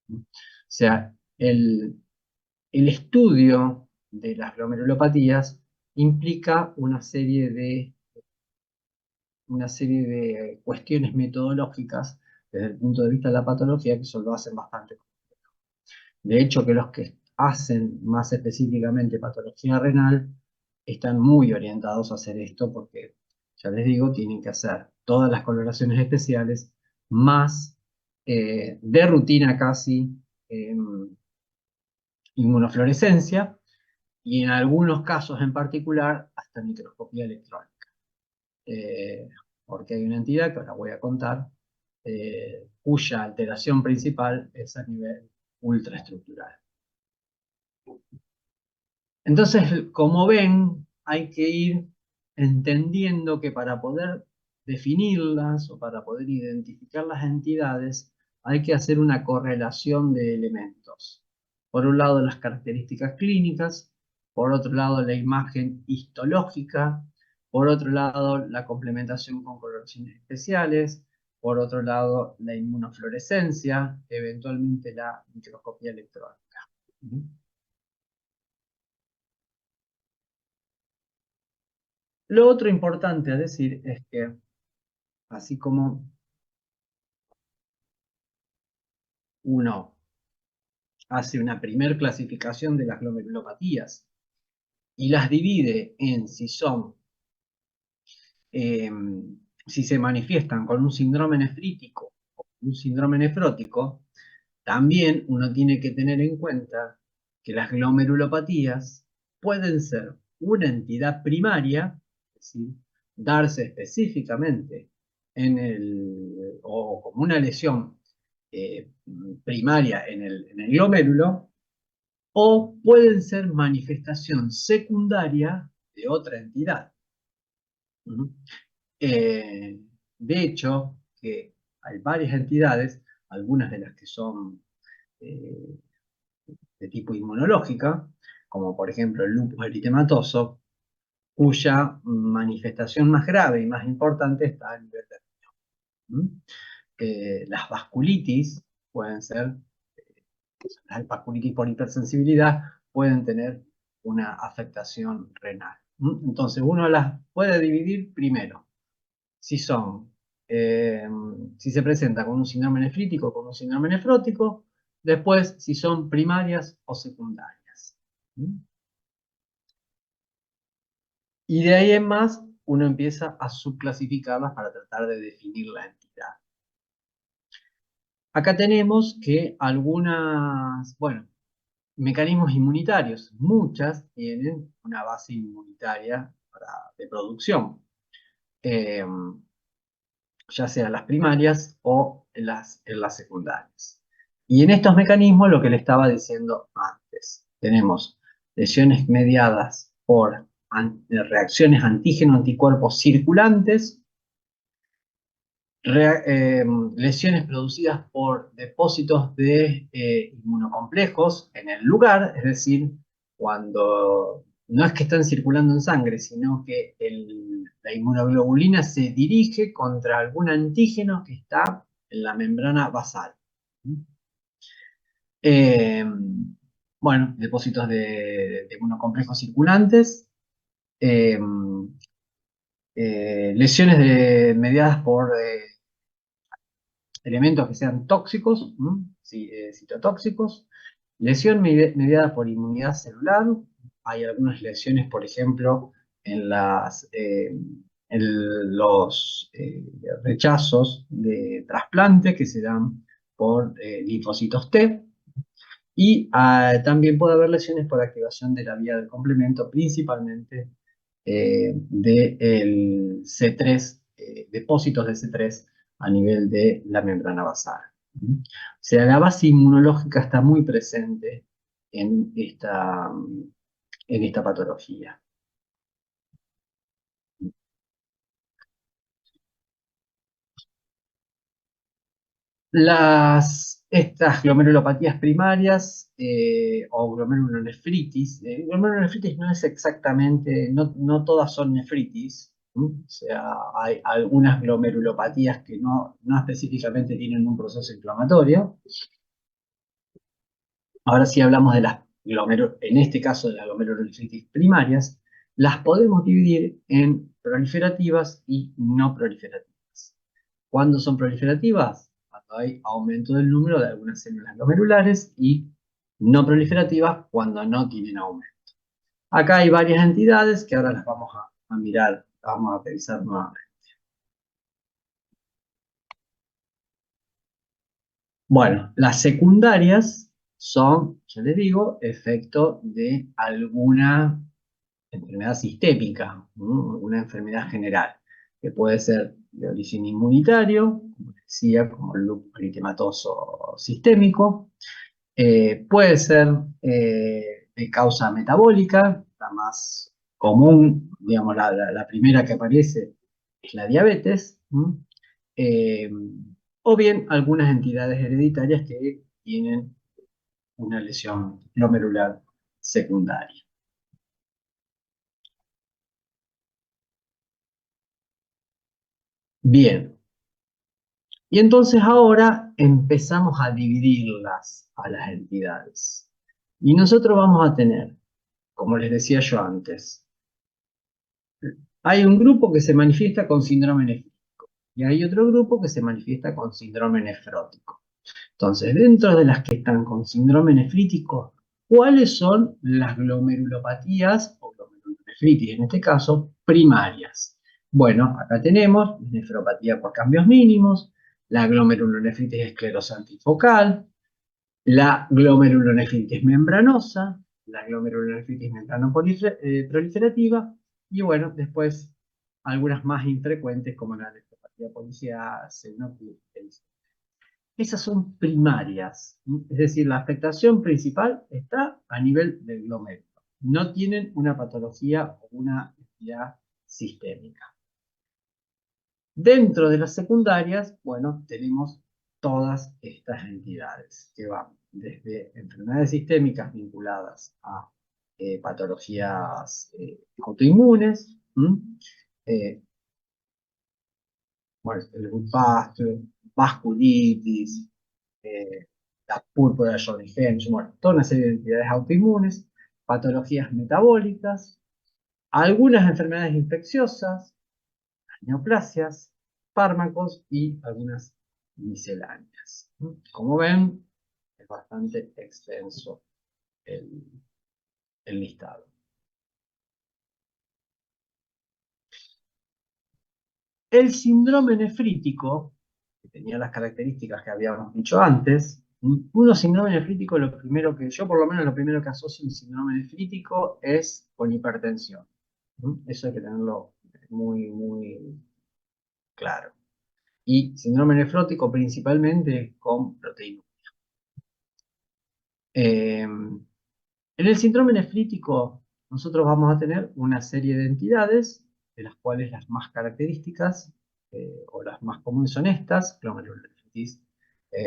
O sea, el estudio de las glomerulopatías implica una serie de cuestiones metodológicas desde el punto de vista de la patología que eso lo hacen bastante complejo. De hecho, que los que hacen más específicamente patología renal están muy orientados a hacer esto porque, ya les digo, tienen que hacer todas las coloraciones especiales más de rutina casi inmunofluorescencia y en algunos casos en particular hasta microscopía electrónica. Porque hay una entidad que ahora voy a contar, cuya alteración principal es a nivel ultraestructural. Entonces, como ven, hay que ir entendiendo que para poder definirlas o para poder identificar las entidades, hay que hacer una correlación de elementos. Por un lado, las características clínicas, por otro lado, la imagen histológica, por otro lado, la complementación con coloraciones especiales, por otro lado, la inmunofluorescencia, eventualmente la microscopía electrónica. Lo otro importante a decir es que, así como uno hace una primer clasificación de las glomerulopatías y las divide en si son, si se manifiestan con un síndrome nefrítico o un síndrome nefrótico, también uno tiene que tener en cuenta que las glomerulopatías pueden ser una entidad primaria, es decir, darse específicamente o como una lesión primaria en el glomérulo, o pueden ser manifestación secundaria de otra entidad. Eh, de hecho, que hay varias entidades, algunas de las que son eh, de tipo inmunológica, como por ejemplo el lupus eritematoso, cuya manifestación más grave y más importante está a nivel de riñón. Las vasculitis pueden ser, las vasculitis por hipersensibilidad pueden tener una afectación renal. Entonces uno las puede dividir primero, si son, si se presenta con un síndrome nefrítico o con un síndrome nefrótico, después si son primarias o secundarias. Y de ahí en más, uno empieza a subclasificarlas para tratar de definir la entidad. Acá tenemos que algunas, bueno, mecanismos inmunitarios, muchas tienen una base inmunitaria de producción, ya sea las primarias o en las secundarias. Y en estos mecanismos, lo que le estaba diciendo antes, tenemos lesiones mediadas por reacciones antígeno-anticuerpos circulantes, lesiones producidas por depósitos de inmunocomplejos en el lugar, es decir, cuando no es que están circulando en sangre, sino que la inmunoglobulina se dirige contra algún antígeno que está en la membrana basal. Bueno, depósitos de inmunocomplejos circulantes, lesiones mediadas por elementos que sean tóxicos, citotóxicos, lesión mediada por inmunidad celular. Hay algunas lesiones, por ejemplo, en los rechazos de trasplante que se dan por linfocitos T. Y también puede haber lesiones por activación de la vía del complemento, principalmente del C3, depósitos de C3 a nivel de la membrana basal. O sea, la base inmunológica está muy presente en esta patología. Estas glomerulopatías primarias o glomerulonefritis, glomerulonefritis no es exactamente, no todas son nefritis, o sea, hay algunas glomerulopatías que no específicamente tienen un proceso inflamatorio. Ahora sí hablamos de en este caso de las glomerulonefritis primarias, las podemos dividir en proliferativas y no proliferativas. ¿Cuándo son proliferativas? Cuando hay aumento del número de algunas células glomerulares, y no proliferativas cuando no tienen aumento. Acá hay varias entidades que ahora las vamos a mirar, las vamos a revisar nuevamente. Bueno, las secundarias son, ya les digo, efecto de alguna enfermedad sistémica, ¿no? Una enfermedad general, que puede ser de origen inmunitario, como decía, como el lupus eritematoso sistémico, puede ser de causa metabólica, la más común, digamos, la primera que aparece es la diabetes, ¿no? Eh, o bien algunas entidades hereditarias que tienen una lesión glomerular secundaria. Bien, y entonces ahora empezamos a dividirlas a las entidades. Y nosotros vamos a tener, como les decía yo antes, hay un grupo que se manifiesta con síndrome nefrítico y hay otro grupo que se manifiesta con síndrome nefrótico. Entonces, dentro de las que están con síndrome nefrítico, ¿cuáles son las glomerulopatías o glomerulonefritis, en este caso, primarias? Bueno, acá tenemos nefropatía por cambios mínimos, la glomerulonefritis esclerosante y focal, la glomerulonefritis membranosa, la glomerulonefritis membranoproliferativa, y bueno, después algunas más infrecuentes como la nefropatía policial, xenopus. Esas son primarias, es decir, la afectación principal está a nivel del glomérulo. No tienen una patología o una entidad sistémica. Dentro de las secundarias, bueno, tenemos todas estas entidades que van desde enfermedades sistémicas vinculadas a patologías autoinmunes, bueno, el Goodpasture, vasculitis, la púrpura de Sjögren's, bueno, toda una serie de entidades autoinmunes, patologías metabólicas, algunas enfermedades infecciosas, neoplasias, fármacos y algunas misceláneas. Como ven, es bastante extenso el, el listado. El síndrome nefrítico, que tenía las características que habíamos dicho antes, uno síndrome nefrítico, lo primero que yo por lo menos lo primero que asocio un síndrome nefrítico es con hipertensión. Eso hay que tenerlo muy, muy claro. Y síndrome nefrótico principalmente con proteína. En el síndrome nefrítico nosotros vamos a tener una serie de entidades, de las cuales las más características o las más comunes son estas: glomerulonefritis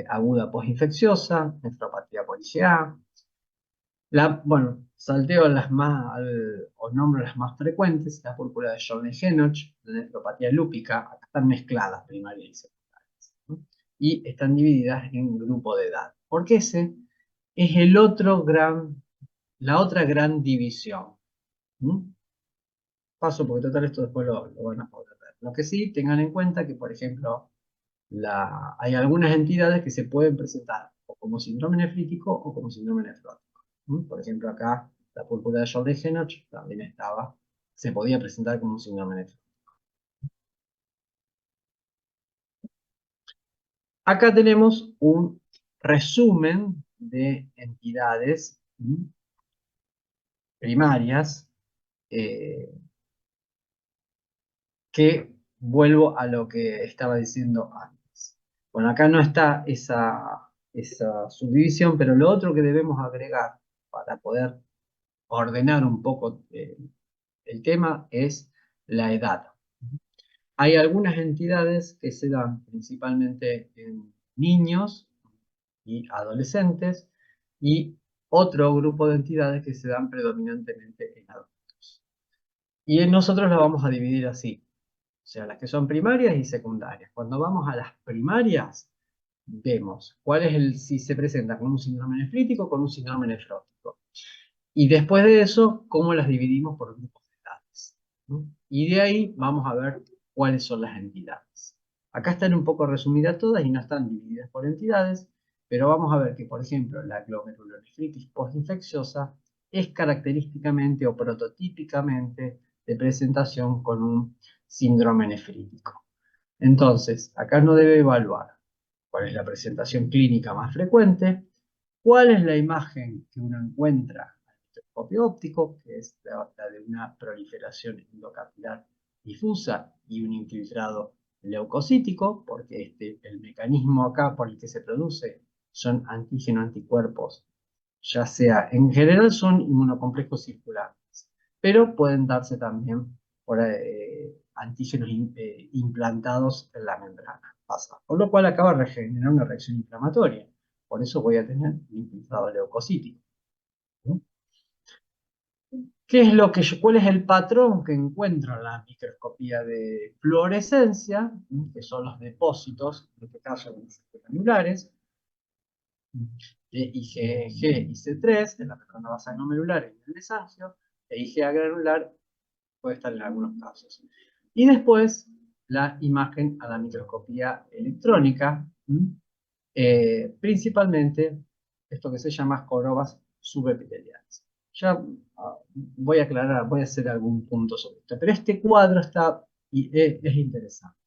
aguda postinfecciosa, nefropatía por IgA. Bueno, salteo o nombro las más frecuentes: la púrpura de Sjögren-Henoch, la nefropatía lúpica. Acá están mezcladas primarias y secundarias, ¿no? Y están divididas en grupo de edad, porque ese es la otra gran división. Paso porque total esto después lo van a poder ver. Lo que sí, tengan en cuenta que, por ejemplo, hay algunas entidades que se pueden presentar o como síndrome nefrítico o como síndrome nefrótico. Por ejemplo, acá la púrpura de Sjögren-Henoch también se podía presentar como un síndrome nefrótico. Acá tenemos un resumen de entidades primarias que vuelvo a lo que estaba diciendo antes. Bueno, acá no está esa subdivisión, pero lo otro que debemos agregar para poder ordenar un poco el tema es la edad. Hay algunas entidades que se dan principalmente en niños y adolescentes, y otro grupo de entidades que se dan predominantemente en adultos. Y nosotros las vamos a dividir así, o sea, las que son primarias y secundarias. Cuando vamos a las primarias, vemos cuál es si se presenta con un síndrome nefrítico o con un síndrome nefrótico. Y después de eso, cómo las dividimos por grupos de edades, ¿no? Y de ahí vamos a ver cuáles son las entidades. Acá están un poco resumidas todas y no están divididas por entidades, pero vamos a ver que, por ejemplo, la glomerulonefritis postinfecciosa es característicamente o prototípicamente de presentación con un síndrome nefrítico. Entonces, acá no debe evaluar cuál es la presentación clínica más frecuente, cuál es la imagen que uno encuentra al microscopio óptico, que es la de una proliferación endocapilar difusa y un infiltrado leucocítico, porque el mecanismo acá por el que se produce son antígeno-anticuerpos, ya sea, en general son inmunocomplejos circulares, pero pueden darse también por antígenos implantados en la membrana basal, con lo cual acaba de generar una reacción inflamatoria. Por eso voy a tener un infiltrado leucocítico. ¿Sí? ¿Cuál es el patrón que encuentro en la microscopía de fluorescencia? Que son los depósitos, en este caso granulares, de IgG y C3, en la membrana basal no medular y en el mesangio, e IgA granular puede estar en algunos casos. Y después la imagen a la microscopía electrónica, principalmente esto que se llama jorobas subepiteliales. Ya voy a aclarar, voy a hacer algún punto sobre esto, pero este cuadro es interesante.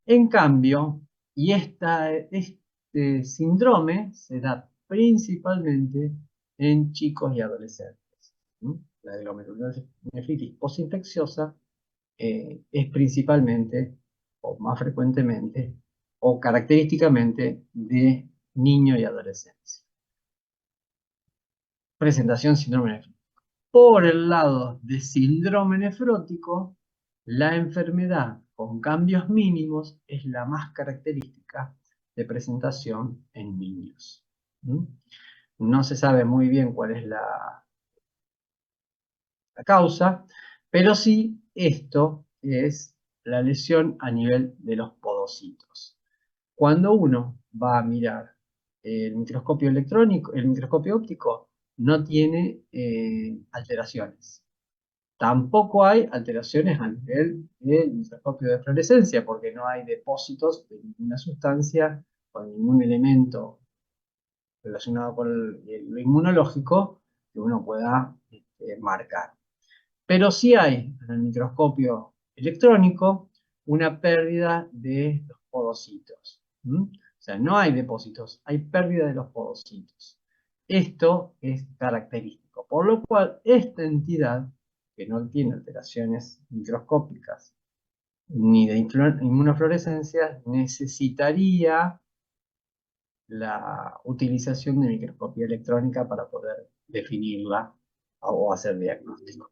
En cambio, este síndrome se da principalmente en chicos y adolescentes. La glomerulonefritis postinfecciosa es principalmente, o más frecuentemente, o característicamente de niño y adolescencia. Presentación síndrome nefrótico. Por el lado de síndrome nefrótico, la enfermedad con cambios mínimos es la más característica de presentación en niños. No se sabe muy bien cuál es la causa, pero sí esto es la lesión a nivel de los podocitos. Cuando uno va a mirar el microscopio electrónico, el microscopio óptico no tiene alteraciones. Tampoco hay alteraciones a nivel del microscopio de fluorescencia, porque no hay depósitos de ninguna sustancia o ningún elemento relacionado con lo inmunológico que uno pueda marcar. Pero sí hay en el microscopio electrónico una pérdida de los podocitos. O sea, no hay depósitos, hay pérdida de los podocitos. Esto es característico, por lo cual esta entidad, que no tiene alteraciones microscópicas ni de inmunofluorescencia, necesitaría la utilización de microscopía electrónica para poder definirla o hacer diagnóstico.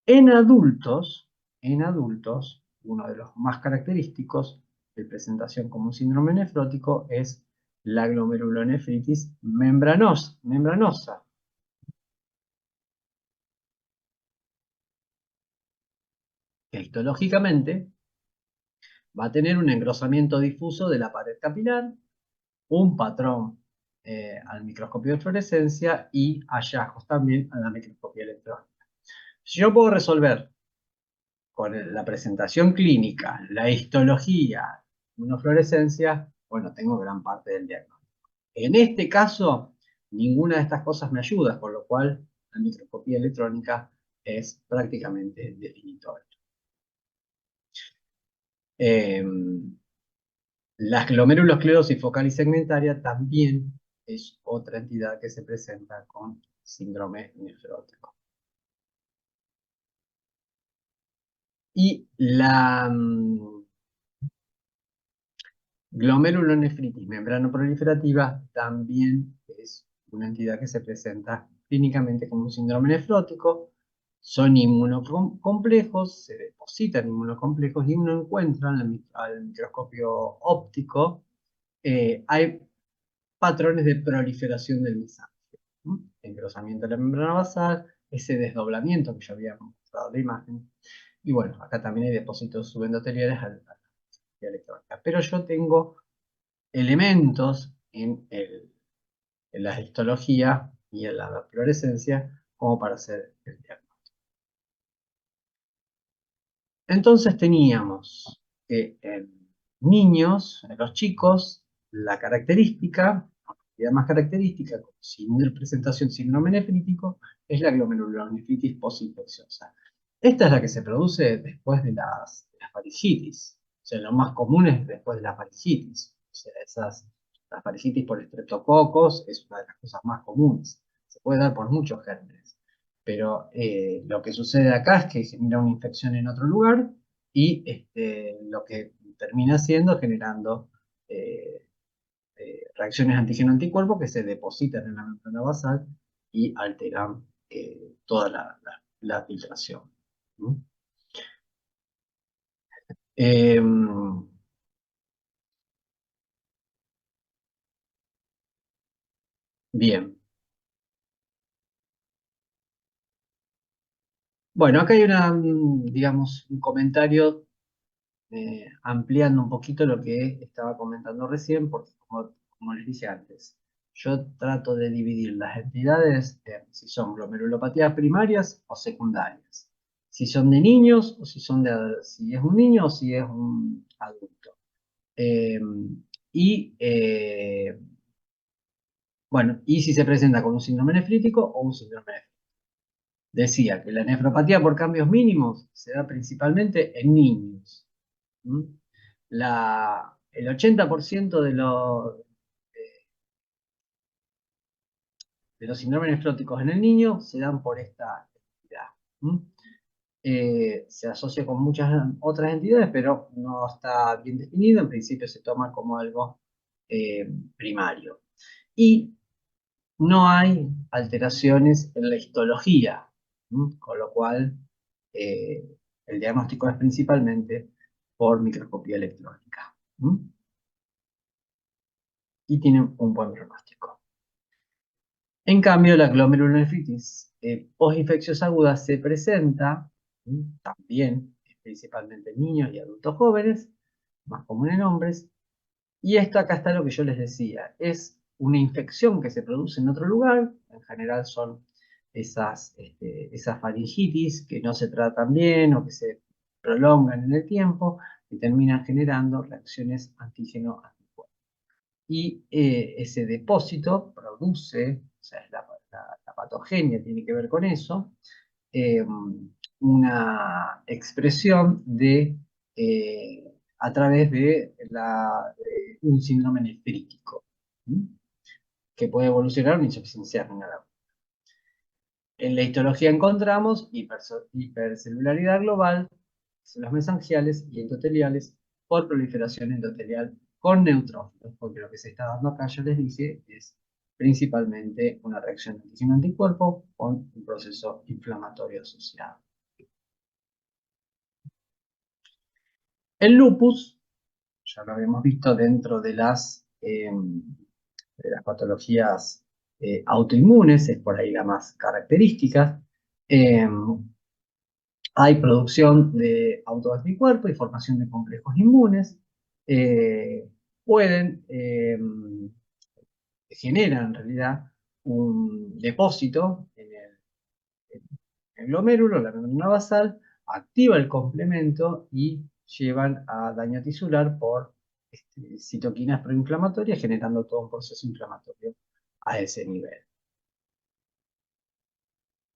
En adultos, uno de los más característicos de presentación como un síndrome nefrótico es la glomerulonefritis membranosa. Que histológicamente va a tener un engrosamiento difuso de la pared capilar, un patrón al microscopio de fluorescencia y hallazgos también a la microscopía electrónica. Si yo puedo resolver con la presentación clínica, la histología, una fluorescencia, bueno, tengo gran parte del diagnóstico. En este caso, ninguna de estas cosas me ayuda, por lo cual la microscopía electrónica es prácticamente definitoria. La glomerulosclerosis focal y segmentaria también es otra entidad que se presenta con síndrome nefrótico. Y la glomerulonefritis membranoproliferativa también es una entidad que se presenta clínicamente como un síndrome nefrótico, Son inmunocomplejos, se depositan inmunocomplejos y uno encuentra al microscopio óptico, hay patrones de proliferación del mesangium, engrosamiento de la membrana basal, ese desdoblamiento que ya había mostrado en la imagen. Y bueno, acá también hay depósitos subendoteliales a la microscopía electrónica. Pero yo tengo elementos en la histología y en la fluorescencia como para hacer el diagnóstico. Entonces teníamos que en niños, en los chicos, la característica, la más característica, sin presentación síndrome nefrítico, es la glomerulonefritis postinfecciosa. Esta es la que se produce después de las faringitis. O sea, lo más común es después de la faringitis. O sea, la faringitis por estreptococos es una de las cosas más comunes. Se puede dar por muchos gérmenes. Pero lo que sucede acá es que genera una infección en otro lugar y lo que termina haciendo generando eh, reacciones antígeno-anticuerpo que se depositan en la membrana basal y alteran toda la filtración. ¿Mm? Bien. Bueno, acá hay digamos, un comentario ampliando un poquito lo que estaba comentando recién, porque como les dije antes, yo trato de dividir las entidades en si son glomerulopatías primarias o secundarias, si son de niños o si es un niño o si es un adulto. Eh, bueno, y si se presenta con un síndrome nefrítico o un síndrome nefrítico. Decía que la nefropatía por cambios mínimos se da principalmente en niños. ¿Mm? El 80% de los síndromes nefróticos en el niño se dan por esta entidad. ¿Mm? Se asocia con muchas otras entidades, pero no está bien definido. En principio se toma como algo primario. Y no hay alteraciones en la histología, con lo cual eh, el diagnóstico es principalmente por microscopía electrónica. Y tiene un buen pronóstico. En cambio, la glomerulonefritis postinfecciosa aguda se presenta también, principalmente en niños y adultos jóvenes, más común en hombres, y esto acá está lo que yo les decía, es una infección que se produce en otro lugar, en general son esas faringitis que no se tratan bien o que se prolongan en el tiempo y terminan generando reacciones antígeno-anticuerpo. Y ese depósito produce, o sea, la patogenia tiene que ver con eso, una expresión a través de un síndrome nefrítico, que puede evolucionar a una insuficiencia renal aguda. En la histología encontramos hipercelularidad global, células mesangiales y endoteliales por proliferación endotelial con neutrófilos, porque lo que se está dando acá, ya les dije, es principalmente una reacción antígeno-anticuerpo con un proceso inflamatorio asociado. El lupus, ya lo habíamos visto dentro de las patologías autoinmunes, es por ahí la más característica. Hay producción de autoanticuerpos y formación de complejos inmunes. Generan en realidad un depósito en el glomérulo, la membrana basal, activa el complemento y llevan a daño tisular por citoquinas proinflamatorias, generando todo un proceso inflamatorio a ese nivel.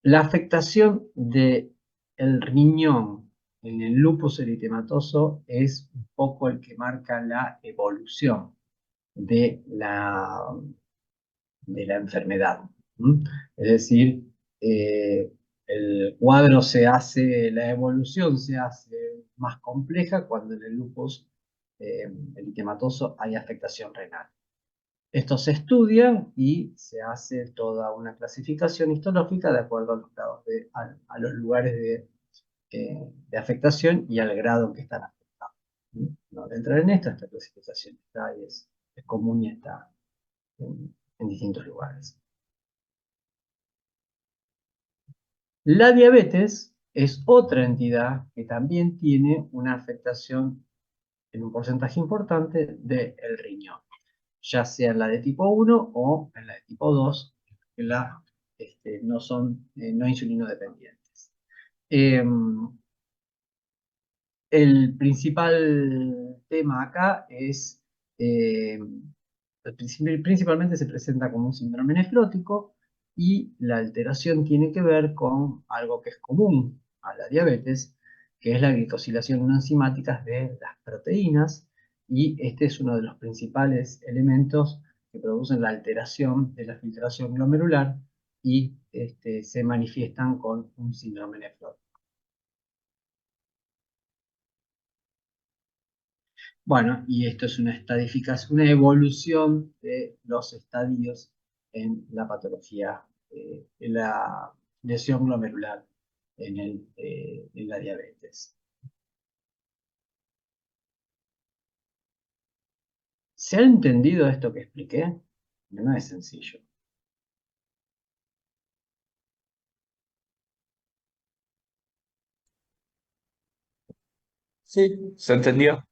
La afectación del riñón en el lupus eritematoso es un poco el que marca la evolución de la enfermedad. Es decir, el cuadro la evolución se hace más compleja cuando en el lupus eritematoso hay afectación renal. Estos se estudian y se hace toda una clasificación histológica de acuerdo a los grados a los lugares de afectación y al grado en que están afectados. No voy a entrar en esto, esta clasificación está y es común y está en distintos lugares. La diabetes es otra entidad que también tiene una afectación en un porcentaje importante del riñón, ya sea en la de tipo 1 o en la de tipo 2, que no son no insulino dependientes. El principal tema acá es, eh, principalmente se presenta como un síndrome nefrótico y la alteración tiene que ver con algo que es común a la diabetes, que es la glicosilación no enzimática de las proteínas, y este es uno de los principales elementos que producen la alteración de la filtración glomerular y se manifiestan con un síndrome nefrótico. Bueno, y esto es una estadificación, una evolución de los estadios en la patología, en la lesión glomerular en la diabetes. ¿Se ha entendido esto que expliqué? No es sencillo. Sí, ¿se entendió?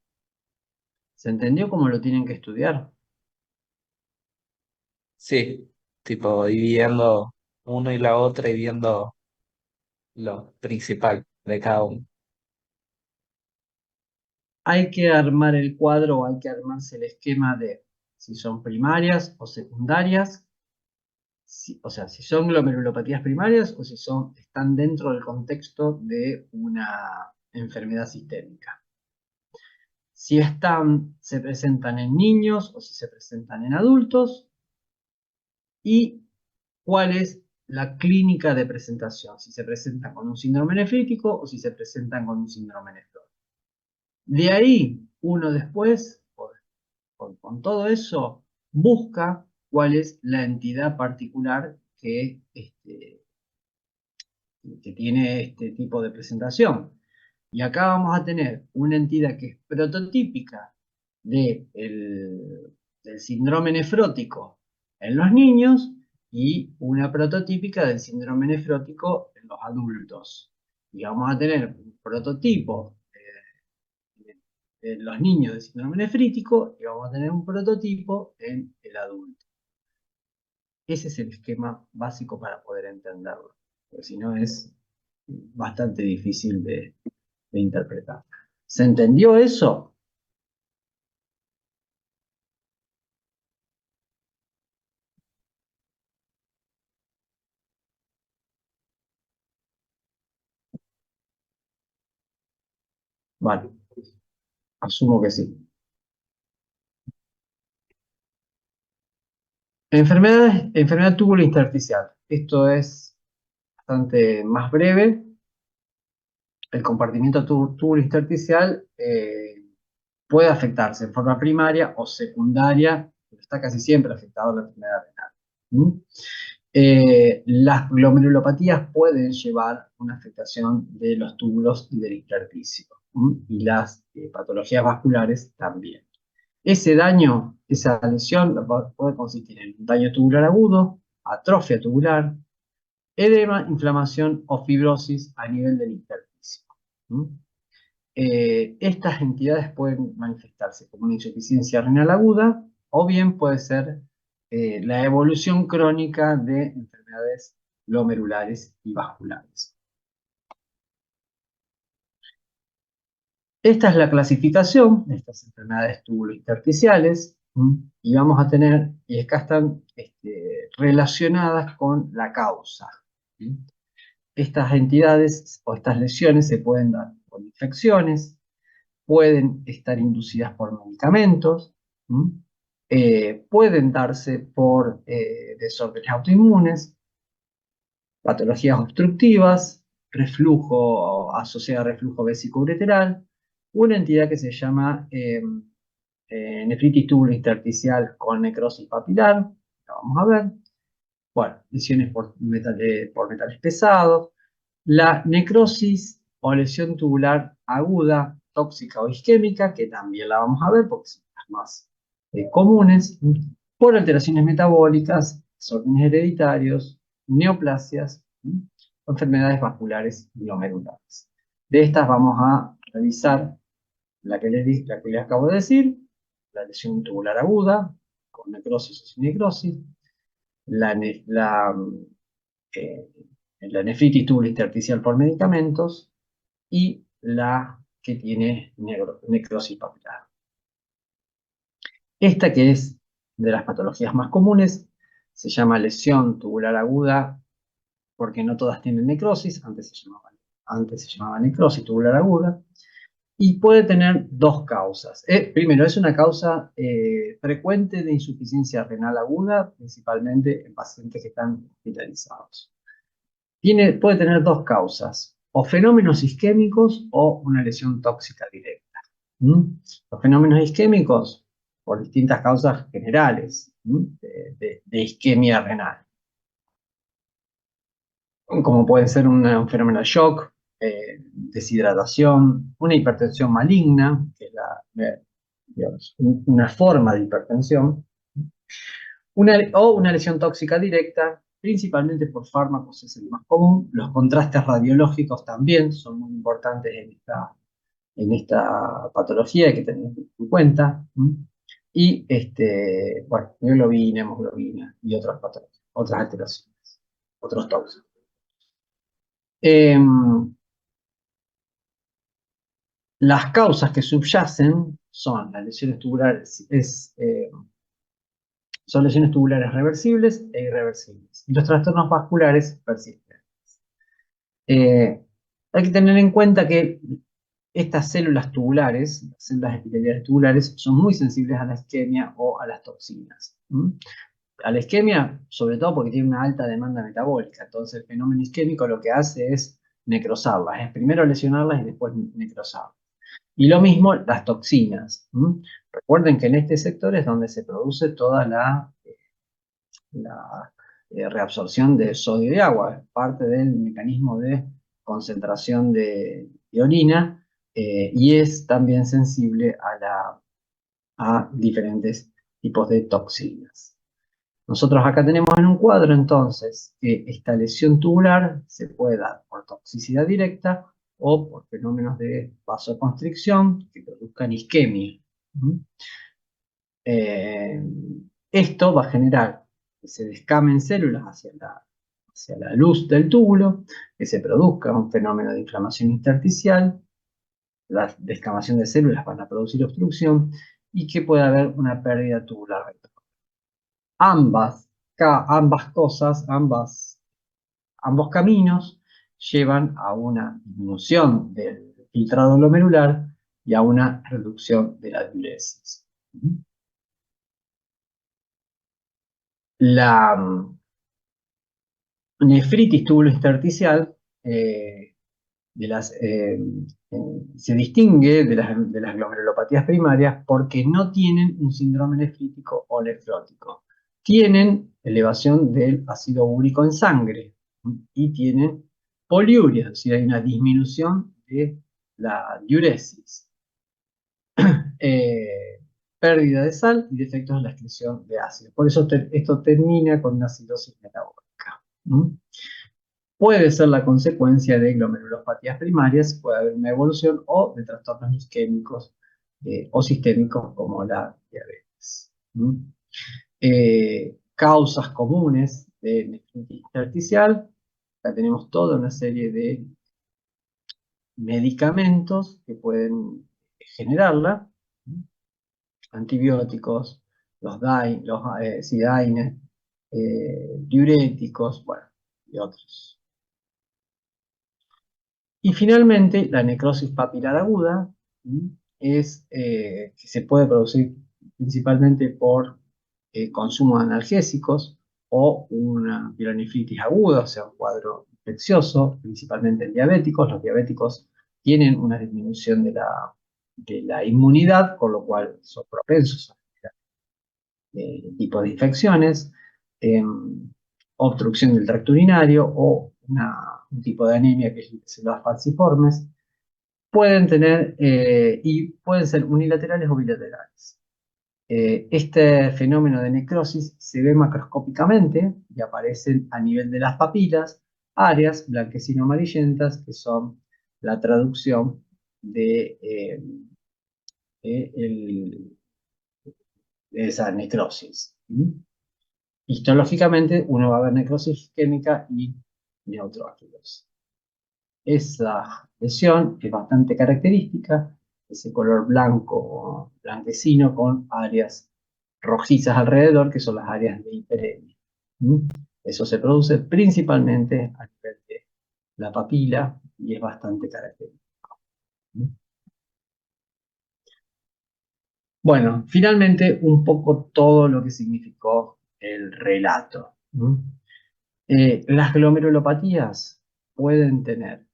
¿Se entendió cómo lo tienen que estudiar? Sí, tipo dividiendo uno y la otra y viendo lo principal de cada uno. Hay que armar el cuadro o hay que armarse el esquema de si son primarias o secundarias, o sea, si son glomerulopatías primarias o si están dentro del contexto de una enfermedad sistémica. Si se presentan en niños o si se presentan en adultos, y cuál es la clínica de presentación, si se presentan con un síndrome nefrítico o si se presentan con un síndrome nefrótico. De ahí, uno después, con todo eso, busca cuál es la entidad particular que tiene este tipo de presentación. Y acá vamos a tener una entidad que es prototípica del síndrome nefrótico en los niños y una prototípica del síndrome nefrótico en los adultos. Y vamos a tener un prototipo en los niños del síndrome nefrítico y vamos a tener un prototipo en el adulto. Ese es el esquema básico para poder entenderlo, porque si no es bastante difícil de interpretar. ¿Se entendió eso? Vale, asumo que sí. Enfermedad túbulo intersticial. Esto es bastante más breve. El compartimiento túbulo intersticial puede afectarse en forma primaria o secundaria, pero está casi siempre afectado la enfermedad renal. Las glomerulopatías pueden llevar una afectación de los túbulos y del intersticio. Y las patologías vasculares también. Ese daño, esa lesión, puede consistir en un daño tubular agudo, atrofia tubular, edema, inflamación o fibrosis a nivel del intersticio. Estas entidades pueden manifestarse como una insuficiencia renal aguda o bien puede ser la evolución crónica de enfermedades glomerulares y vasculares. Esta es la clasificación de estas enfermedades tubulointersticiales y vamos a tener, y acá están relacionadas con la causa. Estas entidades o estas lesiones se pueden dar por infecciones, pueden estar inducidas por medicamentos, pueden darse por desórdenes autoinmunes, patologías obstructivas, reflujo asociado a reflujo vesicoureteral, una entidad que se llama nefritis túbulo intersticial con necrosis papilar, la vamos a ver. Bueno, lesiones por metales pesados. La necrosis o lesión tubular aguda, tóxica o isquémica, que también la vamos a ver porque son las más comunes, por alteraciones metabólicas, desórdenes hereditarios, neoplasias, o enfermedades vasculares glomerulares. De estas vamos a revisar la que les acabo de decir, la lesión tubular aguda, con necrosis o sin necrosis, eh, la nefritis tubular intersticial por medicamentos y la que tiene necrosis papilar. Esta, que es de las patologías más comunes, se llama lesión tubular aguda porque no todas tienen necrosis, antes se llamaba necrosis tubular aguda, y puede tener dos causas. Primero, es una causa frecuente de insuficiencia renal aguda, principalmente en pacientes que están hospitalizados. Puede tener dos causas, o fenómenos isquémicos o una lesión tóxica directa. Los fenómenos isquémicos, por distintas causas generales de isquemia renal, como puede ser un fenómeno de shock, deshidratación, una hipertensión maligna, que es digamos, una forma de hipertensión, o una lesión tóxica directa, principalmente por fármacos, es el más común. Los contrastes radiológicos también son muy importantes en esta patología, hay que tener en cuenta. Y, bueno, hemoglobina y otras patologías, otras alteraciones, otros tóxicos. Las causas que subyacen son las lesiones tubulares, son lesiones tubulares reversibles e irreversibles, y los trastornos vasculares persistentes. Hay que tener en cuenta que estas células tubulares, las células epiteliales tubulares, son muy sensibles a la isquemia o a las toxinas. A la isquemia, sobre todo porque tiene una alta demanda metabólica, entonces el fenómeno isquémico lo que hace es necrosarlas, es primero lesionarlas y después necrosarlas. Y lo mismo las toxinas. Recuerden que en este sector es donde se produce toda la reabsorción de sodio y agua, parte del mecanismo de concentración de orina, y es también sensible a diferentes tipos de toxinas. Nosotros acá tenemos en un cuadro entonces que esta lesión tubular se puede dar por toxicidad directa o por fenómenos de vasoconstricción que produzcan isquemia. Esto va a generar que se descamen células hacia la luz del túbulo, que se produzca un fenómeno de inflamación intersticial, la descamación de células van a producir obstrucción y que puede haber una pérdida tubular rectal. Ambos caminos llevan a una disminución del filtrado glomerular y a una reducción de la diuresis. La nefritis tubulointersticial se distingue de las glomerulopatías primarias porque no tienen un síndrome nefrítico o nefrótico. Tienen elevación del ácido úrico en sangre y tienen poliuria, es decir, hay una disminución de la diuresis, pérdida de sal y defectos en la excreción de ácido. Por eso esto termina con una acidosis metabólica. Puede ser la consecuencia de glomerulopatías primarias, puede haber una evolución o de trastornos isquémicos o sistémicos como la diabetes. Causas comunes de nefritis intersticial, acá tenemos toda una serie de medicamentos que pueden generarla, antibióticos, los sidaines, diuréticos, bueno, y otros. Y finalmente, la necrosis papilar aguda es que se puede producir principalmente por consumo de analgésicos o una pielonefritis aguda, o sea, un cuadro infeccioso, principalmente en diabéticos. Los diabéticos tienen una disminución de la de la inmunidad, con lo cual son propensos a tipo de infecciones, obstrucción del tracto urinario o un tipo de anemia que es células falciformes, pueden tener y pueden ser unilaterales o bilaterales. Este fenómeno de necrosis se ve macroscópicamente y aparecen a nivel de las papilas, áreas blanquecino-amarillentas que son la traducción de esa necrosis. Histológicamente uno va a ver necrosis isquémica y neutrófilos. Esa lesión es bastante característica, ese color blanco, blanquecino con áreas rojizas alrededor, que son las áreas de hiperemia. Eso se produce principalmente a nivel de la papila y es bastante característico. Bueno, finalmente un poco todo lo que significó el relato. Las glomerulopatías pueden tener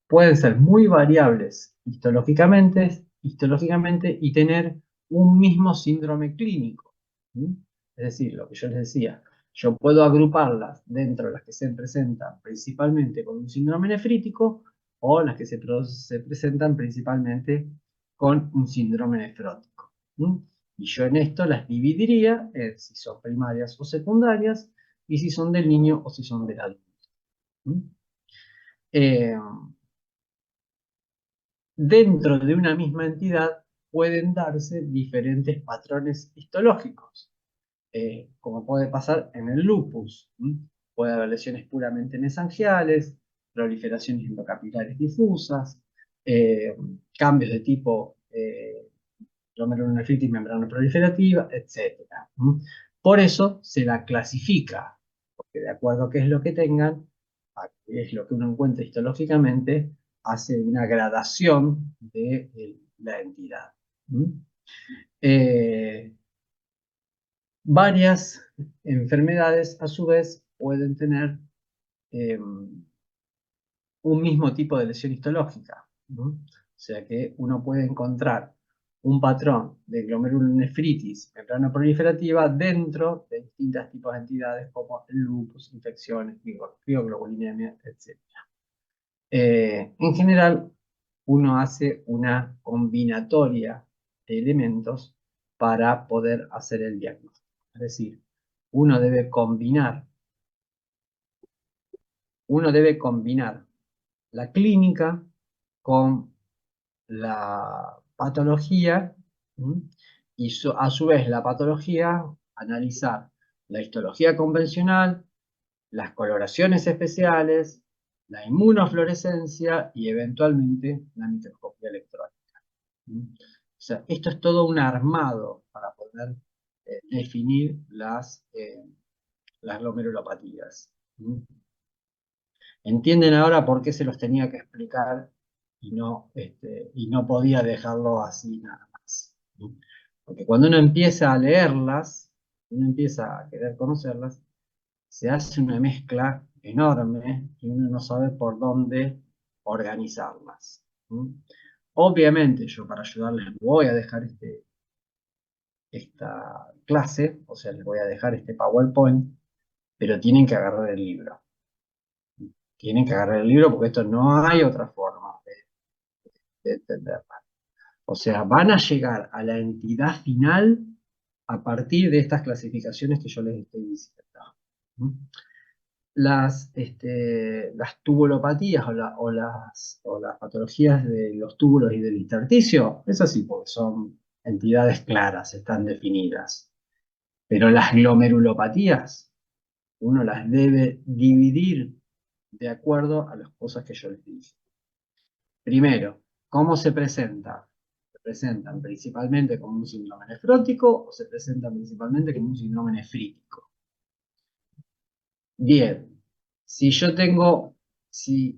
pueden ser muy variables histológicamente y tener un mismo síndrome clínico. Es decir, lo que yo les decía, yo puedo agruparlas dentro de las que se presentan principalmente con un síndrome nefrítico o las que se presentan principalmente con un síndrome nefrótico. Y yo en esto las dividiría en si son primarias o secundarias y si son del niño o si son del adulto. Eh, Dentro de una misma entidad pueden darse diferentes patrones histológicos, como puede pasar en el lupus. Puede haber lesiones puramente mesangiales, proliferaciones endocapilares difusas, cambios de tipo glomerulonefritis membrana proliferativa, etc. Por eso se la clasifica, porque de acuerdo a qué es lo que tengan, a qué es lo que uno encuentra histológicamente, hace una gradación de la entidad. Varias enfermedades, a su vez, pueden tener un mismo tipo de lesión histológica. O sea que uno puede encontrar un patrón de glomerulonefritis membrana proliferativa dentro de distintos tipos de entidades como el lupus, infecciones, crioglobulinemia, etc. En general, uno hace una combinatoria de elementos para poder hacer el diagnóstico. Es decir, uno debe combinar la clínica con la patología y a su vez la patología analizar la histología convencional, las coloraciones especiales, la inmunofluorescencia y eventualmente la microscopía electrónica. O sea, esto es todo un armado para poder definir las glomerulopatías. ¿Entienden ahora por qué se los tenía que explicar y no podía dejarlo así nada más? Porque cuando uno empieza a leerlas, uno empieza a querer conocerlas, se hace una mezcla enorme y uno no sabe por dónde organizarlas. Obviamente yo para ayudarles voy a dejar esta clase, o sea, les voy a dejar este PowerPoint, pero tienen que agarrar el libro. Tienen que agarrar el libro porque esto no hay otra forma de entenderla. O sea, van a llegar a la entidad final a partir de estas clasificaciones que yo les estoy diciendo. Las tubulopatías o las patologías de los túbulos y del intersticio, es así, porque son entidades claras, están definidas. Pero las glomerulopatías, uno las debe dividir de acuerdo a las cosas que yo les dije. Primero, ¿cómo se presenta? ¿Se presentan principalmente como un síndrome nefrótico o se presentan principalmente como un síndrome nefrítico? Bien, si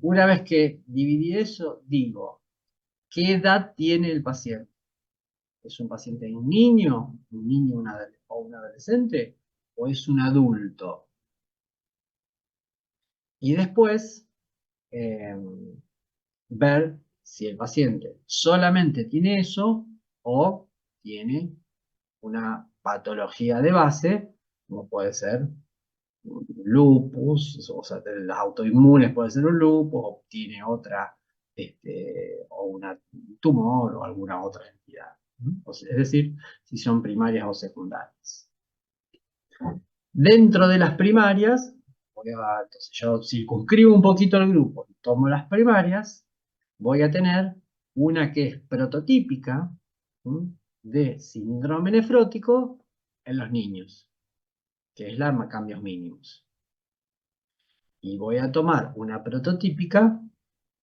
una vez que dividí eso, digo, ¿qué edad tiene el paciente? ¿Es un paciente un niño o un adolescente? ¿O es un adulto? Y después, ver si el paciente solamente tiene eso o tiene una patología de base, como puede ser un lupus, o sea, de las autoinmunes puede ser un lupus, o tiene otra, o un tumor o alguna otra entidad. O sea, es decir, si son primarias o secundarias. Dentro de las primarias, entonces yo circunscribo un poquito el grupo y tomo las primarias, voy a tener una que es prototípica de síndrome nefrótico en los niños, que es la cambios mínimos. Y voy a tomar una prototípica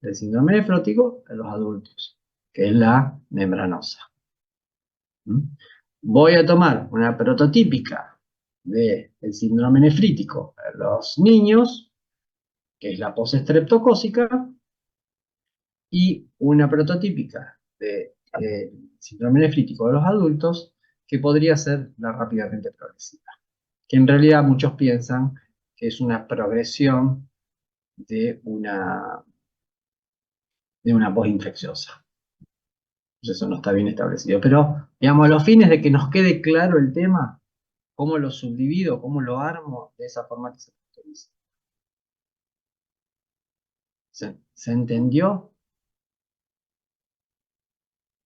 del síndrome nefrótico en los adultos, que es la membranosa. Voy a tomar una prototípica del síndrome nefrítico en los niños, que es la postestreptocócica, y una prototípica del síndrome nefrítico de los adultos, que podría ser la rápidamente progresiva, que en realidad muchos piensan que es una progresión de una postinfecciosa. Eso no está bien establecido. Pero, digamos, a los fines de que nos quede claro el tema, cómo lo subdivido, cómo lo armo, de esa forma que se utiliza. ¿Se entendió?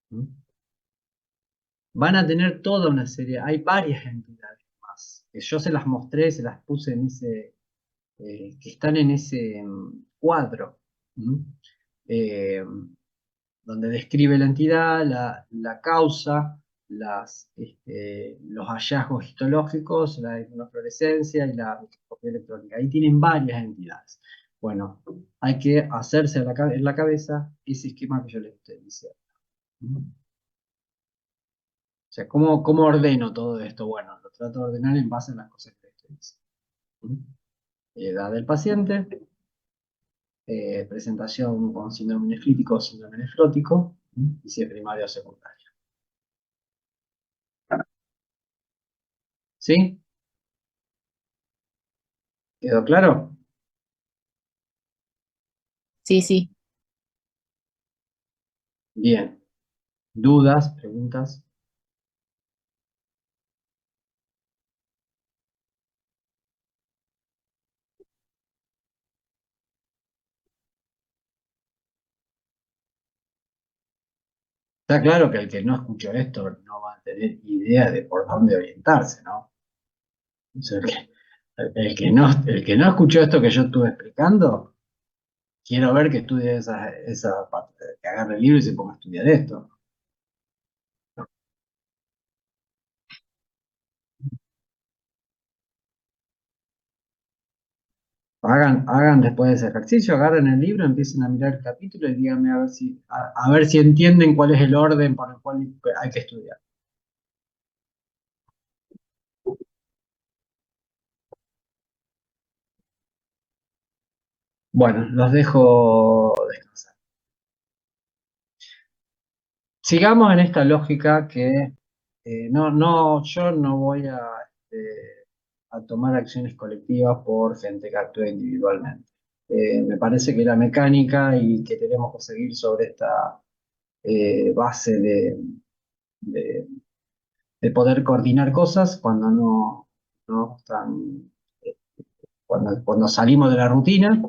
¿Mm? Van a tener toda una serie, hay varias entidades más, que yo se las mostré, se las puse en ese, que están en ese cuadro. Eh, donde describe la entidad, la causa, los hallazgos histológicos, la inmunofluorescencia y la microscopía electrónica. Ahí tienen varias entidades. Bueno, hay que hacerse en la cabeza ese esquema que yo les estoy diciendo. O sea, ¿cómo ordeno todo esto? Bueno, lo trato de ordenar en base a las cosas que les estoy diciendo. Edad del paciente, presentación con síndrome nefrítico o síndrome nefrótico, y si es primario o secundario. ¿Sí? ¿Quedó claro? Sí, sí. Bien. ¿Dudas? ¿Preguntas? Está claro que el que no escuchó esto no va a tener idea de por dónde orientarse, ¿no? O sea, el que no escuchó esto que yo estuve explicando, quiero ver que estudie esa parte, que agarre el libro y se ponga a estudiar esto. Hagan después de ese ejercicio, agarren el libro, empiecen a mirar el capítulo y díganme a ver si entienden cuál es el orden por el cual hay que estudiar. Bueno, los dejo descansar. Sigamos en esta lógica que yo no voy a tomar acciones colectivas por gente que actúe individualmente. Me parece que la mecánica y que tenemos que seguir sobre esta base de- de poder coordinar cosas cuando no están, cuando salimos de la rutina,